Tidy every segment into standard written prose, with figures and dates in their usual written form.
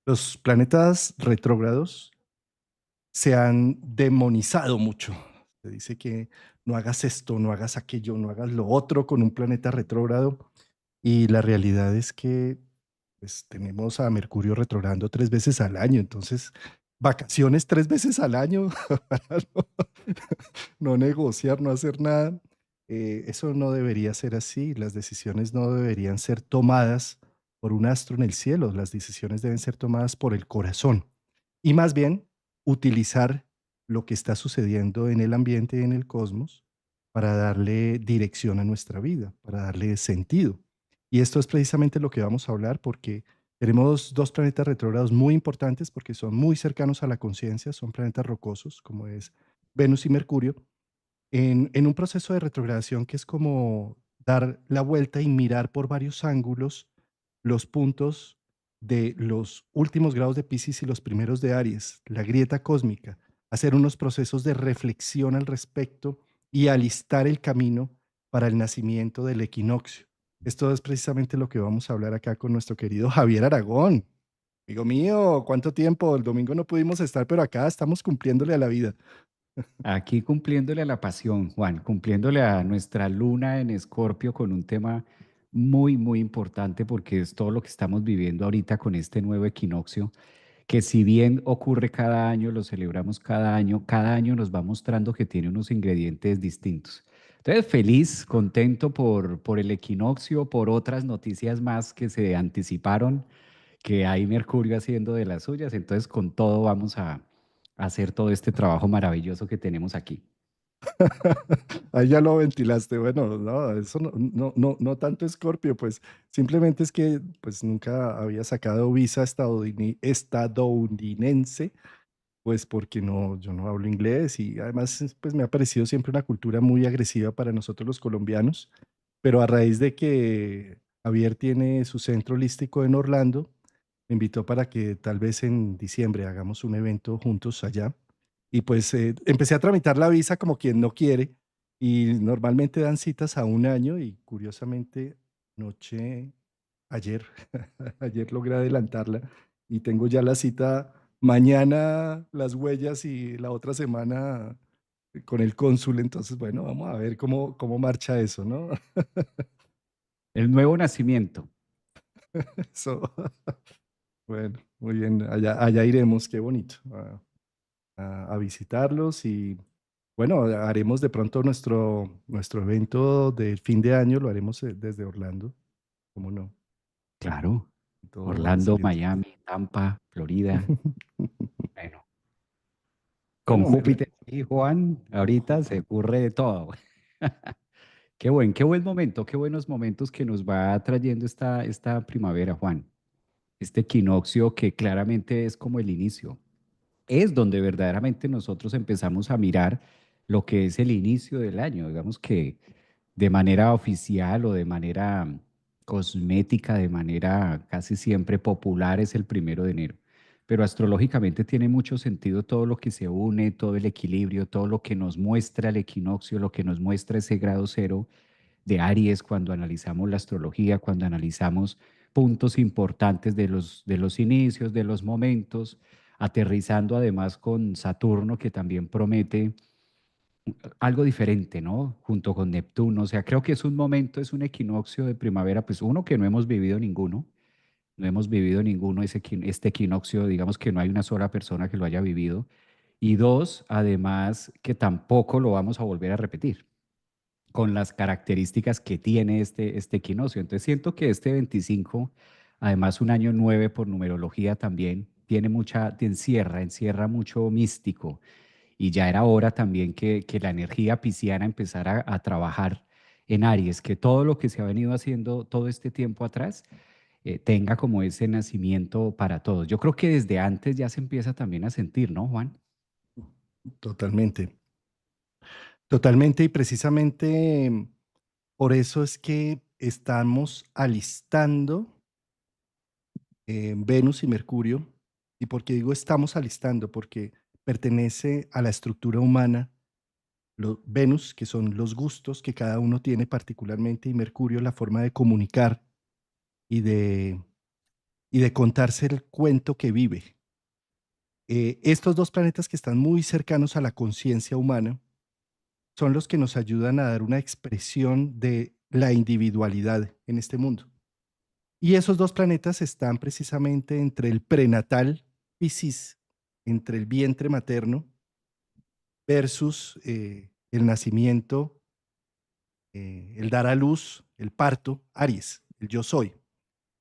Los planetas retrógrados se han demonizado mucho. Se dice que no hagas esto, no hagas aquello, no hagas lo otro con un planeta retrógrado. Y la realidad es que pues, tenemos a Mercurio retrogradando 3 veces al año. Entonces, vacaciones 3 veces al año para no negociar, no hacer nada. Eso no debería ser así. Las decisiones no deberían ser tomadas por un astro en el cielo. Las decisiones deben ser tomadas por el corazón. Y más bien, utilizar lo que está sucediendo en el ambiente y en el cosmos para darle dirección a nuestra vida, para darle sentido. Y esto es precisamente lo que vamos a hablar porque tenemos dos planetas retrógrados muy importantes porque son muy cercanos a la conciencia, son planetas rocosos como es Venus y Mercurio, en un proceso de retrogradación que es como dar la vuelta y mirar por varios ángulos los puntos de los últimos grados de Piscis y los primeros de Aries, la grieta cósmica, hacer unos procesos de reflexión al respecto y alistar el camino para el nacimiento del equinoccio. Esto es precisamente lo que vamos a hablar acá con nuestro querido Javier Aragón. Amigo mío, ¿cuánto tiempo? El domingo no pudimos estar, pero acá estamos cumpliéndole a la vida. Aquí cumpliéndole a la pasión, Juan, cumpliéndole a nuestra luna en Escorpio con un tema muy, muy importante porque es todo lo que estamos viviendo ahorita con este nuevo equinoccio, que si bien ocurre cada año, lo celebramos cada año nos va mostrando que tiene unos ingredientes distintos. Entonces, feliz, contento por el equinoccio, por otras noticias más que se anticiparon, que hay Mercurio haciendo de las suyas. Entonces, con todo vamos a hacer todo este trabajo maravilloso que tenemos aquí. Ahí ya lo ventilaste. Bueno, no, eso no tanto Escorpio, pues simplemente es que pues nunca había sacado visa estadounidense, pues porque no, yo no hablo inglés y además pues me ha parecido siempre una cultura muy agresiva para nosotros los colombianos, pero a raíz de que Javier tiene su centro holístico en Orlando, me invitó para que tal vez en diciembre hagamos un evento juntos allá. Y pues empecé a tramitar la visa como quien no quiere y normalmente dan citas a un año y curiosamente noche, ayer, ayer logré adelantarla y tengo ya la cita mañana, las huellas y la otra semana con el cónsul. Entonces, bueno, vamos a ver cómo marcha eso, ¿no? El nuevo nacimiento. Eso, bueno, muy bien, allá iremos, qué bonito, a visitarlos y bueno, haremos de pronto nuestro evento del fin de año, lo haremos desde Orlando, ¿cómo no? Claro. Todo va a Orlando, salir bien. Miami, Tampa, Florida. Bueno, con Bueno, Júpiter y Juan, ahorita se ocurre de todo. Qué buen momento, qué buenos momentos que nos va trayendo esta primavera, Juan. Este equinoccio que claramente es como el inicio. Es donde verdaderamente nosotros empezamos a mirar lo que es el inicio del año. Digamos que de manera oficial o de manera cosmética, de manera casi siempre popular, es el 1 de enero. Pero astrológicamente tiene mucho sentido todo lo que se une, todo el equilibrio, todo lo que nos muestra el equinoccio, lo que nos muestra ese grado cero de Aries cuando analizamos la astrología, cuando analizamos puntos importantes de los inicios, de los momentos, aterrizando además con Saturno, que también promete algo diferente, ¿no? Junto con Neptuno. O sea, creo que es un momento, es un equinoccio de primavera, pues uno que no hemos vivido ninguno, no hemos vivido ninguno este equinoccio, digamos que no hay una sola persona que lo haya vivido. Y dos, además, que tampoco lo vamos a volver a repetir con las características que tiene este equinoccio. Entonces siento que este 25, además un año 9 por numerología también, tiene encierra mucho místico y ya era hora también que la energía pisciana empezara a trabajar en Aries, que todo lo que se ha venido haciendo todo este tiempo atrás tenga como ese nacimiento para todos. Yo creo que desde antes ya se empieza también a sentir, ¿no, Juan? Totalmente, totalmente y precisamente por eso es que estamos alistando Venus y Mercurio. ¿Y por qué digo estamos alistando? Porque pertenece a la estructura humana. Venus, que son los gustos que cada uno tiene particularmente, y Mercurio, la forma de comunicar y y de contarse el cuento que vive. Estos dos planetas que están muy cercanos a la conciencia humana son los que nos ayudan a dar una expresión de la individualidad en este mundo. Y esos dos planetas están precisamente entre el prenatal Piscis, entre el vientre materno, versus el nacimiento, el dar a luz, el parto, Aries, el yo soy.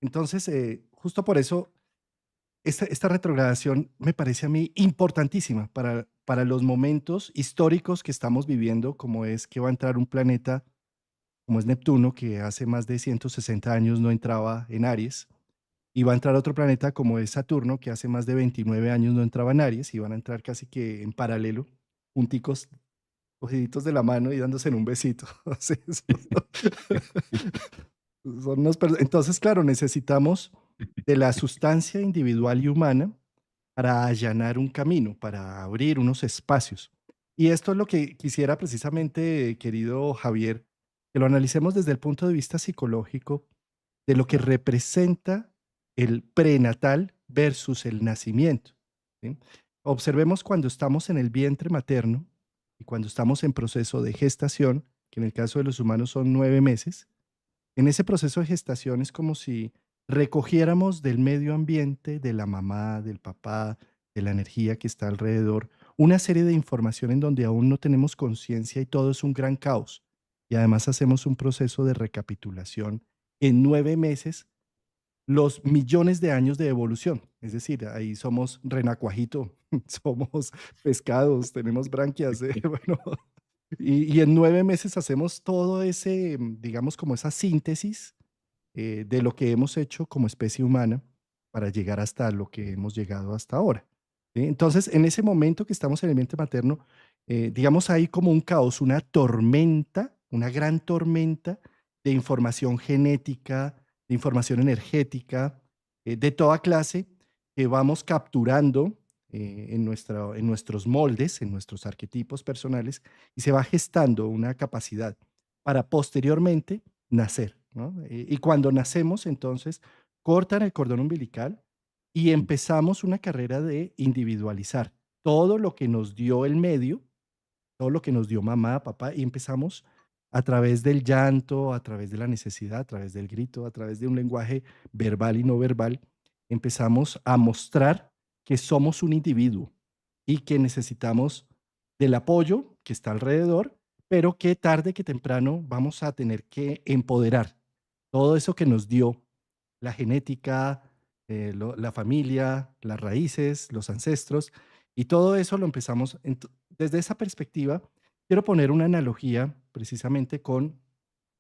Entonces, justo por eso, esta retrogradación me parece a mí importantísima para los momentos históricos que estamos viviendo, como es que va a entrar un planeta como es Neptuno, que hace más de 160 años no entraba en Aries, y va a entrar otro planeta como es Saturno, que hace más de 29 años no entraba en Aries, y van a entrar casi que en paralelo, junticos, cogiditos de la mano y dándose en un besito. Sí, entonces, claro, necesitamos de la sustancia individual y humana para allanar un camino, para abrir unos espacios. Y esto es lo que quisiera precisamente, querido Javier, que lo analicemos desde el punto de vista psicológico de lo que representa el prenatal versus el nacimiento. ¿Sí? Observemos cuando estamos en el vientre materno y cuando estamos en proceso de gestación, que en el caso de los humanos son 9 meses. En ese proceso de gestación es como si recogiéramos del medio ambiente, de la mamá, del papá, de la energía que está alrededor, una serie de información en donde aún no tenemos conciencia y todo es un gran caos. Y además hacemos un proceso de recapitulación en 9 meses, los millones de años de evolución. Es decir, ahí somos renacuajito, somos pescados, tenemos branquias, bueno, y en 9 meses hacemos todo ese, digamos, como esa síntesis de lo que hemos hecho como especie humana para llegar hasta lo que hemos llegado hasta ahora. ¿Sí? Entonces, en ese momento que estamos en el vientre materno, digamos, hay como un caos, una tormenta, una gran tormenta de información genética, de información energética, de toda clase, que vamos capturando en nuestros moldes, en nuestros arquetipos personales, y se va gestando una capacidad para posteriormente nacer, ¿no? Y cuando nacemos, entonces, cortan el cordón umbilical y empezamos una carrera de individualizar todo lo que nos dio el medio, todo lo que nos dio mamá, papá, y empezamos a través del llanto, a través de la necesidad, a través del grito, a través de un lenguaje verbal y no verbal, empezamos a mostrar que somos un individuo y que necesitamos del apoyo que está alrededor, pero que tarde que temprano vamos a tener que empoderar todo eso que nos dio la genética, la familia, las raíces, los ancestros, y todo eso lo empezamos. Desde esa perspectiva, quiero poner una analogía precisamente con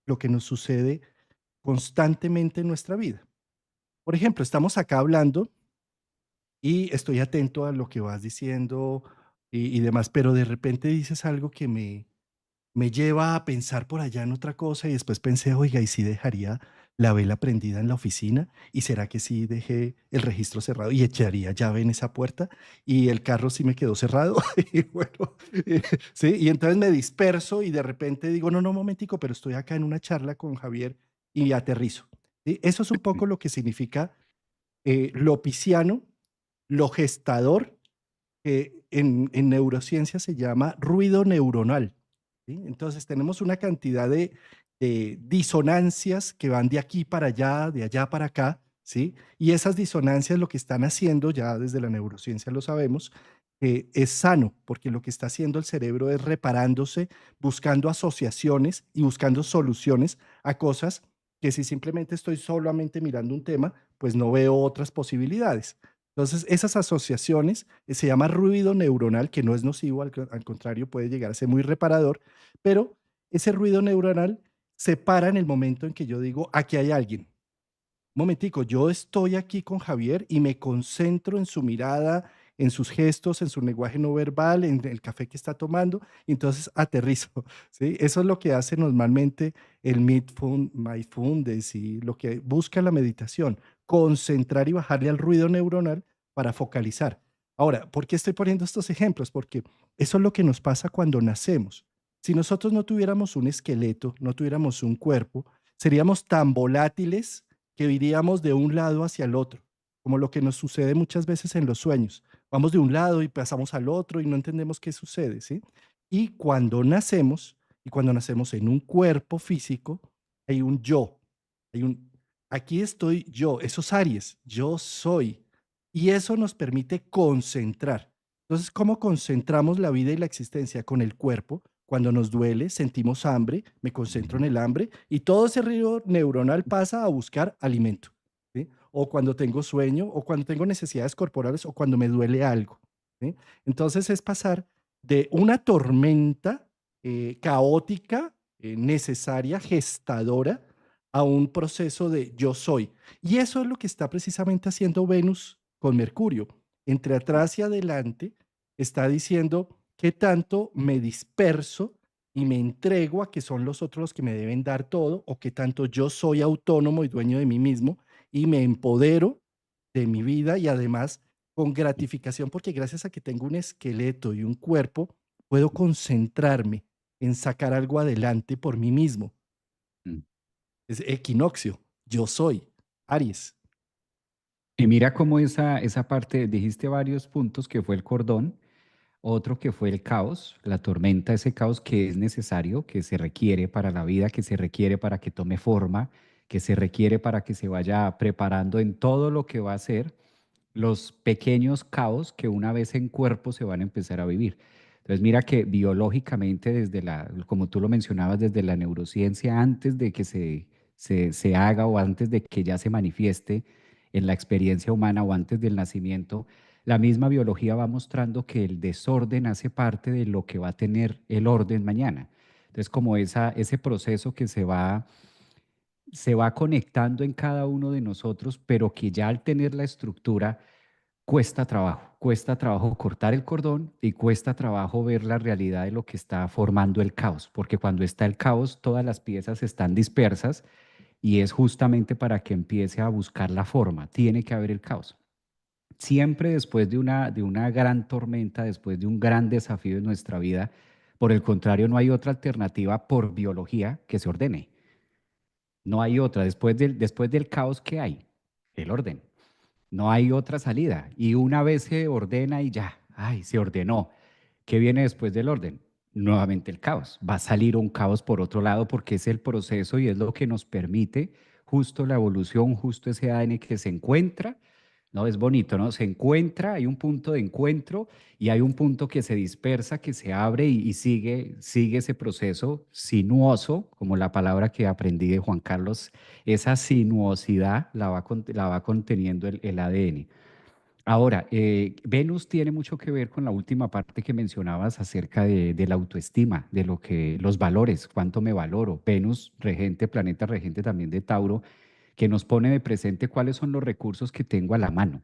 lo que nos sucede constantemente en nuestra vida. Por ejemplo, estamos acá hablando y estoy atento a lo que vas diciendo y demás, pero de repente dices algo que me lleva a pensar por allá en otra cosa y después pensé, oiga, ¿y si dejaría la vela prendida en la oficina? ¿Y será que sí dejé el registro cerrado y echaría llave en esa puerta? Y el carro sí me quedó cerrado. Y bueno, sí, y entonces me disperso y de repente digo, no, no, un momentico, pero estoy acá en una charla con Javier y aterrizo. ¿Sí? Eso es un poco lo que significa lo pisciano, lo gestador, que en neurociencia se llama ruido neuronal. ¿Sí? Entonces tenemos una cantidad de disonancias que van de aquí para allá, de allá para acá, ¿sí? Y esas disonancias lo que están haciendo, ya desde la neurociencia lo sabemos, es sano, porque lo que está haciendo el cerebro es reparándose, buscando asociaciones y buscando soluciones a cosas que si simplemente estoy solamente mirando un tema, pues no veo otras posibilidades. Entonces, esas asociaciones se llama ruido neuronal, que no es nocivo, al contrario, puede llegar a ser muy reparador, pero ese ruido neuronal se para en el momento en que yo digo, aquí hay alguien. Un momentico, yo estoy aquí con Javier y me concentro en su mirada, en sus gestos, en su lenguaje no verbal, en el café que está tomando, y entonces aterrizo, ¿sí? Eso es lo que hace normalmente el mindfulness y lo que busca la meditación, concentrar y bajarle al ruido neuronal para focalizar. Ahora, ¿por qué estoy poniendo estos ejemplos? Porque eso es lo que nos pasa cuando nacemos. Si nosotros no tuviéramos un esqueleto, no tuviéramos un cuerpo, seríamos tan volátiles que iríamos de un lado hacia el otro. como lo que nos sucede muchas veces en los sueños. Vamos de un lado y pasamos al otro y no entendemos qué sucede, ¿sí? Y cuando nacemos en un cuerpo físico, hay un yo, hay un, aquí estoy yo, esos Aries, yo soy. Y eso nos permite concentrar. Entonces, ¿cómo concentramos la vida y la existencia con el cuerpo? Cuando nos duele, sentimos hambre, me concentro en el hambre y todo ese río neuronal pasa a buscar alimento, ¿sí? O cuando tengo sueño, o cuando tengo necesidades corporales, o cuando me duele algo, ¿sí? Entonces es pasar de una tormenta caótica, necesaria, gestadora, a un proceso de yo soy. Y eso es lo que está precisamente haciendo Venus con Mercurio. Entre atrás y adelante está diciendo qué tanto me disperso y me entrego a que son los otros los que me deben dar todo, o qué tanto yo soy autónomo y dueño de mí mismo y me empodero de mi vida y además con gratificación, porque gracias a que tengo un esqueleto y un cuerpo, puedo concentrarme en sacar algo adelante por mí mismo. Mm. Es equinoccio, yo soy Aries. Y mira cómo esa parte, dijiste varios puntos que fue el cordón, otro que fue el caos, la tormenta, ese caos que es necesario, que se requiere para la vida, que se requiere para que tome forma, que se requiere para que se vaya preparando en todo lo que va a ser los pequeños caos que una vez en cuerpo se van a empezar a vivir. Entonces mira que biológicamente desde como tú lo mencionabas, desde la neurociencia, antes de que se haga o antes de que ya se manifieste en la experiencia humana o antes del nacimiento, la misma biología va mostrando que el desorden hace parte de lo que va a tener el orden mañana. Entonces como ese proceso que se va conectando en cada uno de nosotros, pero que ya al tener la estructura cuesta trabajo cortar el cordón y cuesta trabajo ver la realidad de lo que está formando el caos, porque cuando está el caos todas las piezas están dispersas y es justamente para que empiece a buscar la forma, tiene que haber el caos. Siempre después de una gran tormenta, después de un gran desafío en nuestra vida, por el contrario, no hay otra alternativa por biología que se ordene. No hay otra. Después del caos, ¿qué hay? El orden. No hay otra salida. Y una vez se ordena y ya, ay, se ordenó. ¿Qué viene después del orden? Nuevamente el caos. Va a salir un caos por otro lado porque es el proceso y es lo que nos permite justo la evolución, justo ese ADN que se encuentra. No, es bonito, ¿no? Se encuentra, hay un punto de encuentro y hay un punto que se dispersa, que se abre y sigue ese proceso sinuoso, como la palabra que aprendí de Juan Carlos, esa sinuosidad la va conteniendo el ADN. Ahora, Venus tiene mucho que ver con la última parte que mencionabas acerca de la autoestima, de los valores, cuánto me valoro. Venus, regente, planeta regente también de Tauro, que nos pone de presente cuáles son los recursos que tengo a la mano.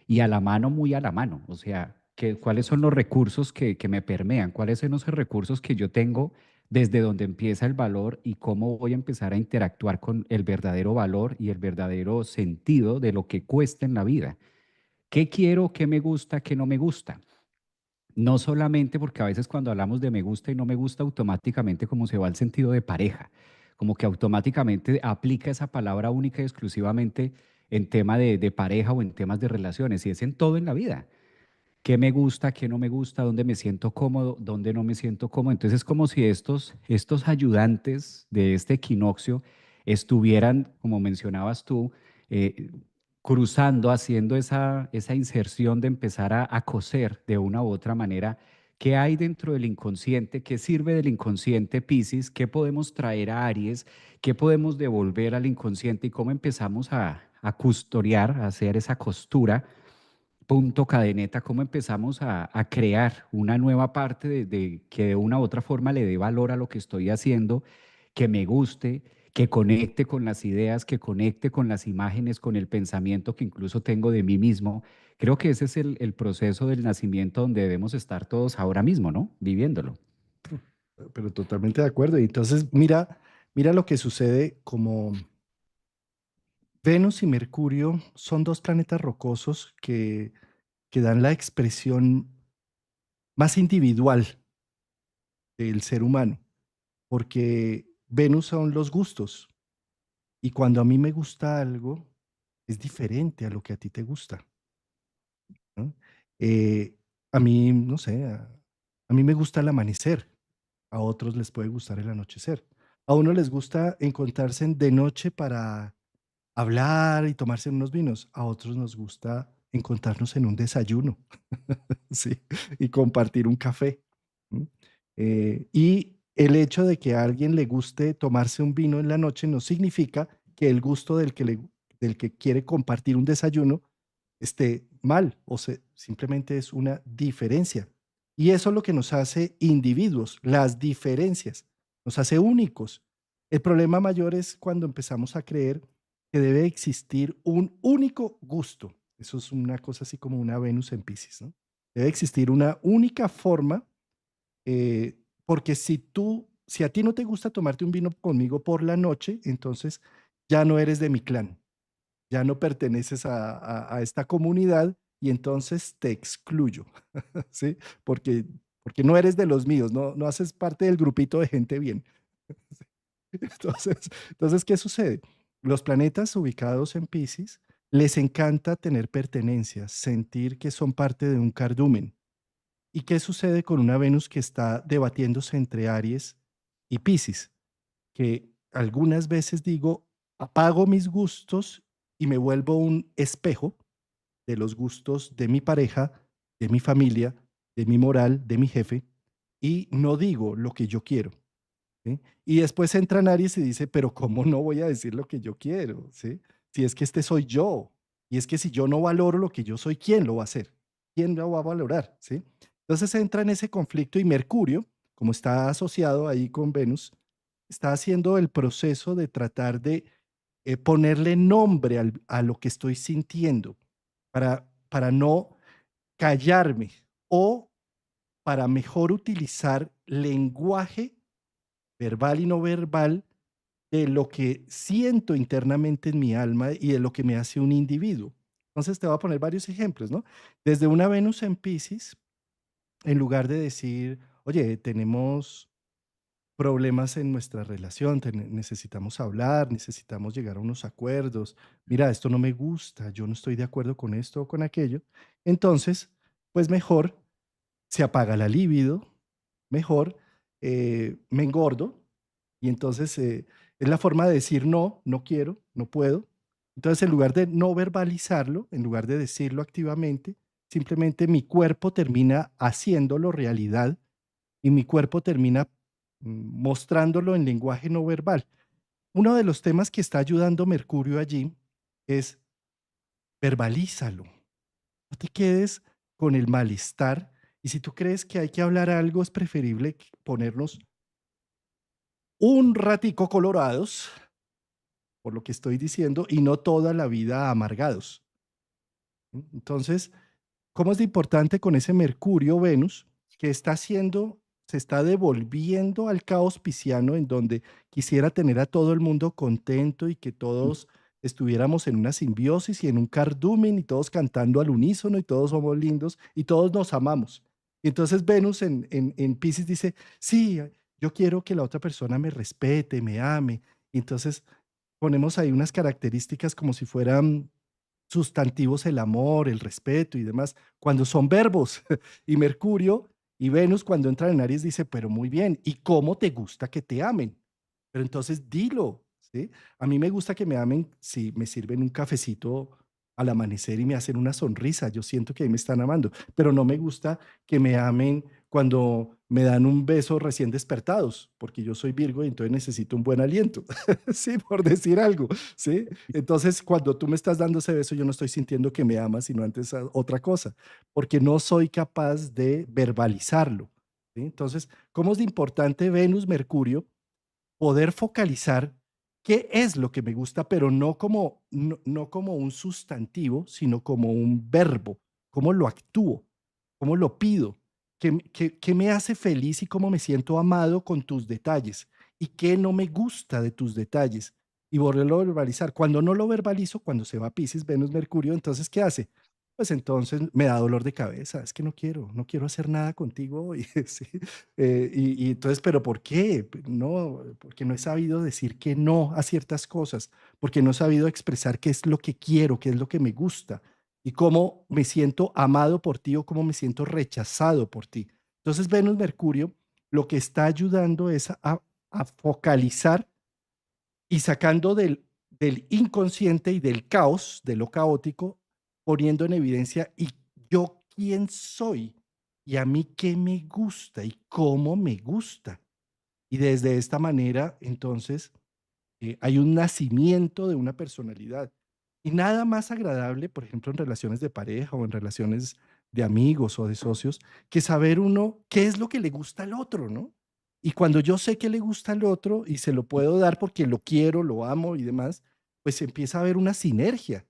Y a la mano, muy a la mano. O sea, cuáles son los recursos que me permean, cuáles son esos recursos que yo tengo desde donde empieza el valor y cómo voy a empezar a interactuar con el verdadero valor y el verdadero sentido de lo que cuesta en la vida. ¿Qué quiero? ¿Qué me gusta? ¿Qué no me gusta? No solamente porque a veces cuando hablamos de me gusta y no me gusta, automáticamente como se va al sentido de pareja, como que automáticamente aplica esa palabra única y exclusivamente en tema de pareja o en temas de relaciones, y es en todo en la vida. ¿Qué me gusta? ¿Qué no me gusta? ¿Dónde me siento cómodo? ¿Dónde no me siento cómodo? Entonces es como si estos ayudantes de este equinoccio estuvieran, como mencionabas tú, eh, cruzando, haciendo esa inserción de empezar a coser de una u otra manera. ¿Qué hay dentro del inconsciente? ¿Qué sirve del inconsciente Piscis? ¿Qué podemos traer a Aries? ¿Qué podemos devolver al inconsciente? ¿Y cómo empezamos a custodiar, a hacer esa costura? Punto cadeneta, cómo empezamos a crear una nueva parte de que de una u otra forma le dé valor a lo que estoy haciendo, que me guste, que conecte con las ideas, que conecte con las imágenes, con el pensamiento que incluso tengo de mí mismo. Creo que ese es el proceso del nacimiento donde debemos estar todos ahora mismo, ¿no? Viviéndolo. Pero totalmente de acuerdo. Y entonces, mira lo que sucede como Venus y Mercurio son dos planetas rocosos que dan la expresión más individual del ser humano, porque Venus son los gustos. Y cuando a mí me gusta algo, es diferente a lo que a ti te gusta, ¿no? Eh, a mí, no sé, a mí me gusta el amanecer, a otros les puede gustar el anochecer. A uno les gusta encontrarse de noche para hablar y tomarse unos vinos, a otros nos gusta encontrarnos en un desayuno, ¿sí? Y compartir un café. ¿M? Y el hecho de que a alguien le guste tomarse un vino en la noche no significa que el gusto del que quiere compartir un desayuno esté mal, simplemente es una diferencia. Y eso es lo que nos hace individuos, las diferencias, nos hace únicos. El problema mayor es cuando empezamos a creer que debe existir un único gusto. Eso es una cosa así como una Venus en Piscis, ¿no? Debe existir una única forma, porque si a ti no te gusta tomarte un vino conmigo por la noche, entonces ya no eres de mi clan, ya no perteneces a esta comunidad y entonces te excluyo, ¿sí? Porque, porque no eres de los míos, no haces parte del grupito de gente bien. Entonces, ¿qué sucede? Los planetas ubicados en Piscis les encanta tener pertenencias, sentir que son parte de un cardumen. ¿Y qué sucede con una Venus que está debatiéndose entre Aries y Piscis? Que algunas veces digo, apago mis gustos y me vuelvo un espejo de los gustos de mi pareja, de mi familia, de mi moral, de mi jefe, y no digo lo que yo quiero. ¿Sí? Y después entra Aries y dice, pero ¿cómo no voy a decir lo que yo quiero? ¿Sí? Si es que este soy yo. Y es que si yo no valoro lo que yo soy, ¿quién lo va a hacer? ¿Quién lo va a valorar? ¿Sí? Entonces entra en ese conflicto y Mercurio, como está asociado ahí con Venus, está haciendo el proceso de tratar de ponerle nombre a lo que estoy sintiendo para no callarme o para mejor utilizar lenguaje verbal y no verbal de lo que siento internamente en mi alma y de lo que me hace un individuo. Entonces te voy a poner varios ejemplos, ¿no? Desde una Venus en Pisces, en lugar de decir, oye, tenemos problemas en nuestra relación, necesitamos hablar, necesitamos llegar a unos acuerdos, mira, esto no me gusta, yo no estoy de acuerdo con esto o con aquello, entonces, pues mejor se apaga la libido, mejor me engordo y entonces es la forma de decir no, no quiero, no puedo. Entonces, en lugar de no verbalizarlo, en lugar de decirlo activamente, simplemente mi cuerpo termina haciéndolo realidad y mi cuerpo termina mostrándolo en lenguaje no verbal. Uno de los temas que está ayudando Mercurio allí es verbalízalo. No te quedes con el malestar. Y si tú crees que hay que hablar algo, es preferible ponernos un ratico colorados, por lo que estoy diciendo, y no toda la vida amargados. ¿Sí? Entonces, ¿cómo es de importante con ese Mercurio Venus que está haciendo, se está devolviendo al caos pisciano en donde quisiera tener a todo el mundo contento y que todos estuviéramos en una simbiosis y en un cardumen y todos cantando al unísono y todos somos lindos y todos nos amamos? Y entonces Venus en Pisces dice, sí, yo quiero que la otra persona me respete, me ame. Y entonces ponemos ahí unas características como si fueran sustantivos, el amor, el respeto y demás, cuando son verbos. Y Mercurio y Venus cuando entran en Aries dice, pero muy bien, ¿y cómo te gusta que te amen? Pero entonces dilo, ¿sí? A mí me gusta que me amen si me sirven un cafecito al amanecer y me hacen una sonrisa, yo siento que ahí me están amando, pero no me gusta que me amen cuando me dan un beso recién despertados, porque yo soy Virgo y entonces necesito un buen aliento, sí, por decir algo, ¿sí? Entonces, cuando tú me estás dando ese beso, yo no estoy sintiendo que me amas, sino antes otra cosa, porque no soy capaz de verbalizarlo, ¿sí? Entonces, ¿cómo es de importante Venus, Mercurio, poder focalizar qué es lo que me gusta, pero no como un sustantivo, sino como un verbo? ¿Cómo lo actúo? ¿Cómo lo pido? ¿Qué me hace feliz y cómo me siento amado con tus detalles? ¿Y qué no me gusta de tus detalles? Y volverlo a verbalizar. Cuando no lo verbalizo, cuando se va Piscis, Venus, Mercurio, entonces, ¿qué hace? pues entonces me da dolor de cabeza, es que no quiero hacer nada contigo hoy, ¿sí? Y entonces, ¿pero por qué? No, porque no he sabido decir que no a ciertas cosas, porque no he sabido expresar qué es lo que quiero, qué es lo que me gusta y cómo me siento amado por ti o cómo me siento rechazado por ti. Entonces, Venus Mercurio lo que está ayudando es a focalizar y sacando del inconsciente y del caos, de lo caótico, poniendo en evidencia, ¿y yo quién soy? ¿Y a mí qué me gusta? ¿Y cómo me gusta? Y desde esta manera, entonces, hay un nacimiento de una personalidad. Y nada más agradable, por ejemplo, en relaciones de pareja o en relaciones de amigos o de socios, que saber uno qué es lo que le gusta al otro, ¿no? Y cuando yo sé qué le gusta al otro y se lo puedo dar porque lo quiero, lo amo y demás, pues empieza a haber una sinergia.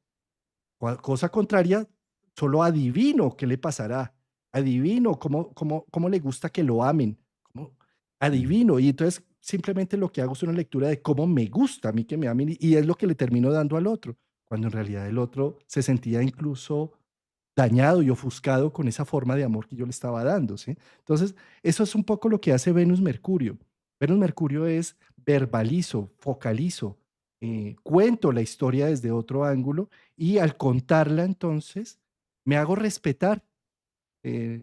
Cosa contraria, solo adivino qué le pasará. Adivino cómo le gusta que lo amen. Mm. Adivino. Y entonces simplemente lo que hago es una lectura de cómo me gusta a mí que me amen y es lo que le termino dando al otro, cuando en realidad el otro se sentía incluso dañado y ofuscado con esa forma de amor que yo le estaba dando, ¿sí? Entonces, eso es un poco lo que hace Venus Mercurio. Venus Mercurio es verbalizo, focalizo, cuento la historia desde otro ángulo y al contarla entonces me hago respetar. eh,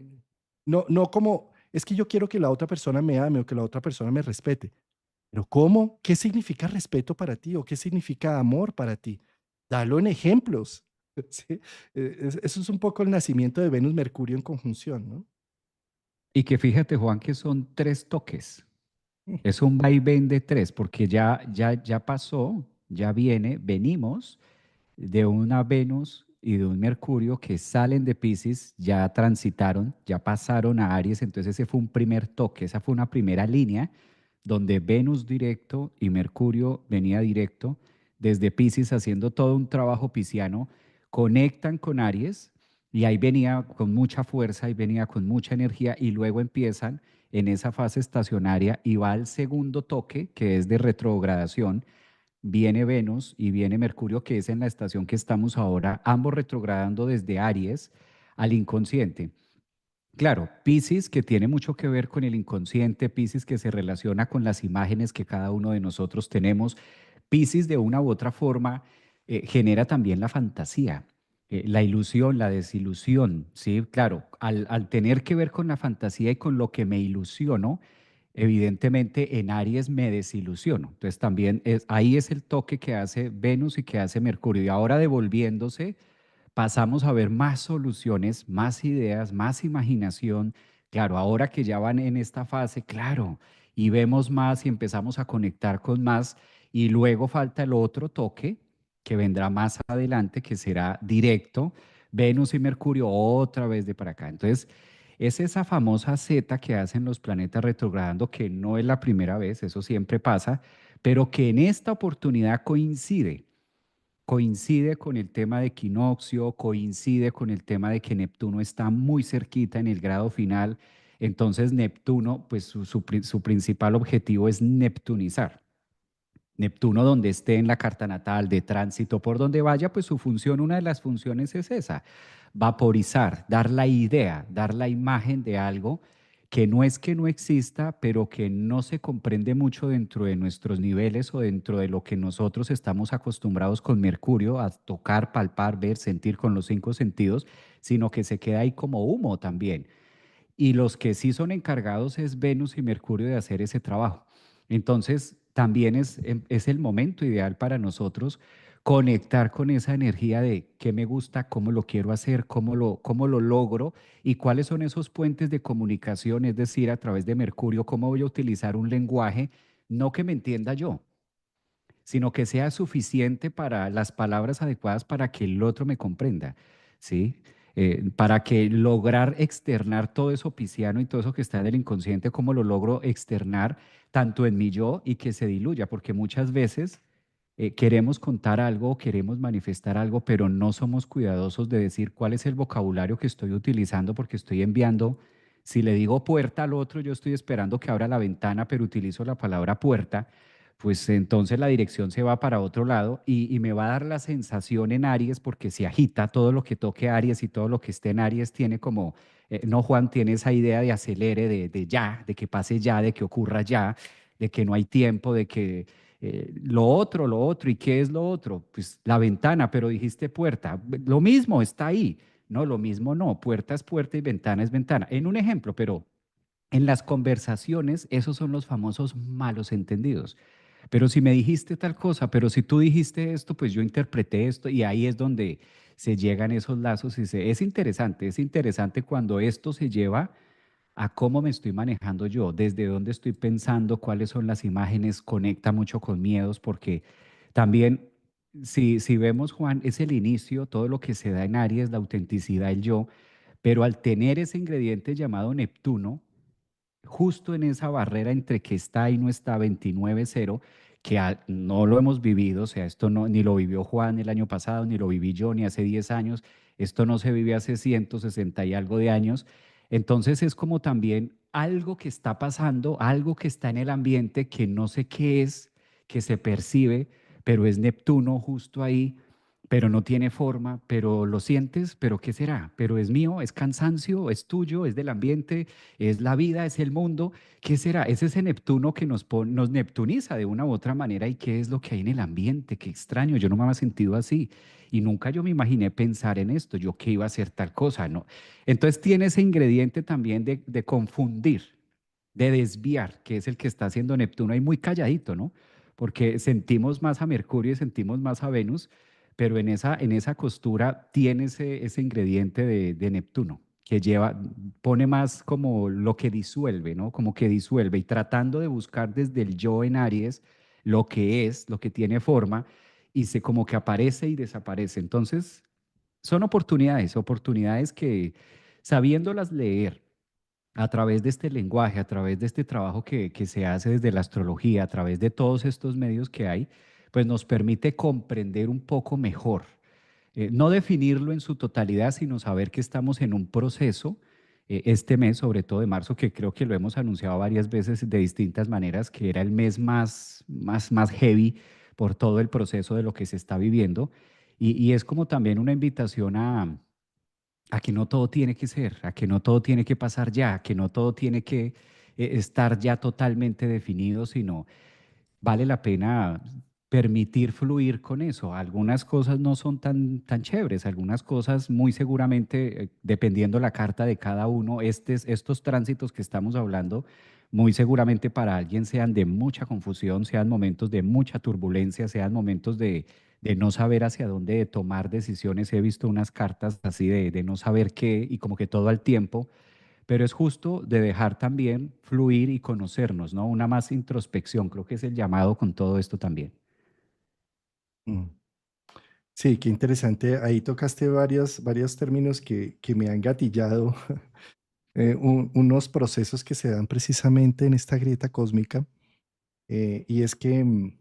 no como, es que yo quiero que la otra persona me ame o que la otra persona me respete. Pero ¿cómo? ¿Qué significa respeto para ti o qué significa amor para ti? Dalo en ejemplos. ¿Sí? Eso es un poco el nacimiento de Venus Mercurio en conjunción, ¿no? Y que fíjate, Juan, que son 3 toques. Es un vaivén de 3, porque ya pasó, ya venimos de una Venus y de un Mercurio que salen de Pisces, ya transitaron, ya pasaron a Aries, entonces ese fue un primer toque, esa fue una primera línea donde Venus directo y Mercurio venía directo desde Pisces haciendo todo un trabajo pisciano, conectan con Aries y ahí venía con mucha fuerza y venía con mucha energía y luego empiezan en esa fase estacionaria y va al segundo toque que es de retrogradación. Viene Venus y viene Mercurio, que es en la estación que estamos ahora, ambos retrogradando desde Aries al inconsciente. Claro, Piscis, que tiene mucho que ver con el inconsciente, Piscis que se relaciona con las imágenes que cada uno de nosotros tenemos. Piscis de una u otra forma genera también la fantasía, la ilusión, la desilusión, ¿sí? Claro, al tener que ver con la fantasía y con lo que me ilusiono, evidentemente en Aries me desilusiono. Entonces también ahí es el toque que hace Venus y que hace Mercurio. Y ahora devolviéndose pasamos a ver más soluciones, más ideas, más imaginación. Claro, ahora que ya van en esta fase, claro, y vemos más y empezamos a conectar con más, y luego falta el otro toque que vendrá más adelante, que será directo, Venus y Mercurio otra vez de para acá. Entonces, es esa famosa Z que hacen los planetas retrogradando, que no es la primera vez, eso siempre pasa, pero que en esta oportunidad coincide con el tema de equinoccio, coincide con el tema de que Neptuno está muy cerquita en el grado final. Entonces Neptuno, pues su principal objetivo es neptunizar. Neptuno donde esté en la carta natal, de tránsito, por donde vaya, pues su función, una de las funciones es esa, vaporizar, dar la idea, dar la imagen de algo que no es que no exista, pero que no se comprende mucho dentro de nuestros niveles o dentro de lo que nosotros estamos acostumbrados con Mercurio a tocar, palpar, ver, sentir con los 5 sentidos, sino que se queda ahí como humo también. Y los que sí son encargados es Venus y Mercurio de hacer ese trabajo. Entonces, también es el momento ideal para nosotros conectar con esa energía de qué me gusta, cómo lo quiero hacer, cómo lo logro y cuáles son esos puentes de comunicación, es decir, a través de Mercurio, cómo voy a utilizar un lenguaje, no que me entienda yo, sino que sea suficiente para las palabras adecuadas para que el otro me comprenda, ¿sí? Para que lograr externar todo eso pisciano y todo eso que está en el inconsciente, cómo lo logro externar tanto en mi yo y que se diluya, porque muchas veces queremos contar algo, queremos manifestar algo, pero no somos cuidadosos de decir cuál es el vocabulario que estoy utilizando porque estoy enviando. Si le digo puerta al otro, yo estoy esperando que abra la ventana, pero utilizo la palabra puerta pues entonces la dirección se va para otro lado y me va a dar la sensación en Aries porque se agita todo lo que toque Aries y todo lo que esté en Aries tiene como, no Juan, tiene esa idea de acelere, de ya, de que pase ya, de que ocurra ya, de que no hay tiempo, de que lo otro, ¿y qué es lo otro? Pues la ventana, pero dijiste puerta, lo mismo está ahí, no, lo mismo no, puerta es puerta y ventana es ventana. En un ejemplo, pero en las conversaciones, esos son los famosos malos entendidos. Pero si me dijiste tal cosa, pero si tú dijiste esto, pues yo interpreté esto y ahí es donde se llegan esos lazos y es interesante cuando esto se lleva a cómo me estoy manejando yo, desde dónde estoy pensando, cuáles son las imágenes, conecta mucho con miedos, porque también, si vemos, Juan, es el inicio, todo lo que se da en Aries, la autenticidad, el yo, pero al tener ese ingrediente llamado Neptuno, justo en esa barrera entre que está y no está 29-0, que no lo hemos vivido, o sea, esto no, ni lo vivió Juan el año pasado, ni lo viví yo, ni hace 10 años, esto no se vive hace 160 y algo de años, entonces es como también algo que está pasando, algo que está en el ambiente que no sé qué es, que se percibe, pero es Neptuno justo ahí, pero no tiene forma, pero lo sientes, pero ¿qué será? Pero es mío, es cansancio, es tuyo, es del ambiente, es la vida, es el mundo. ¿Qué será? Es ese Neptuno que nos neptuniza de una u otra manera y qué es lo que hay en el ambiente. Qué extraño, yo no me había sentido así y nunca yo me imaginé pensar en esto, yo que iba a hacer tal cosa, ¿no? Entonces tiene ese ingrediente también de confundir, de desviar, que es el que está haciendo Neptuno ahí muy calladito, ¿no? Porque sentimos más a Mercurio y sentimos más a Venus, pero en esa costura tiene ese ingrediente de Neptuno, que lleva, pone más como lo que disuelve, ¿no? Como que disuelve y tratando de buscar desde el yo en Aries lo que es, lo que tiene forma, y se como que aparece y desaparece. Entonces, son oportunidades, oportunidades que sabiéndolas leer a través de este lenguaje, a través de este trabajo que se hace desde la astrología, a través de todos estos medios que hay, pues nos permite comprender un poco mejor. No definirlo en su totalidad, sino saber que estamos en un proceso, este mes, sobre todo de marzo, que creo que lo hemos anunciado varias veces de distintas maneras, que era el mes más heavy por todo el proceso de lo que se está viviendo. Y es como también una invitación a que no todo tiene que ser, a que no todo tiene que pasar ya, a que no todo tiene que estar ya totalmente definido, sino vale la pena permitir fluir con eso. Algunas cosas no son tan chéveres, algunas cosas muy seguramente, dependiendo la carta de cada uno, estos tránsitos que estamos hablando, muy seguramente para alguien sean de mucha confusión, sean momentos de mucha turbulencia, sean momentos de no saber hacia dónde tomar decisiones. He visto unas cartas así de no saber qué y como que todo al tiempo, pero es justo de dejar también fluir y conocernos, ¿no? Una más introspección, creo que es el llamado con todo esto también. Mm. Sí, qué interesante. Ahí tocaste varios términos que me han gatillado, unos procesos que se dan precisamente en esta grieta cósmica, y es que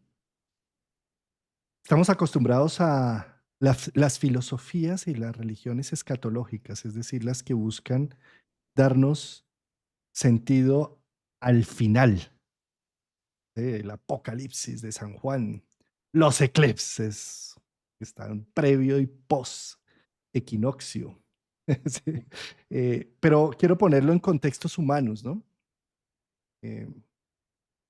estamos acostumbrados a las filosofías y las religiones escatológicas, es decir, las que buscan darnos sentido al final, el apocalipsis de San Juan, los eclipses que están previo y post equinoccio. Sí. Pero quiero ponerlo en contextos humanos, ¿no? Eh,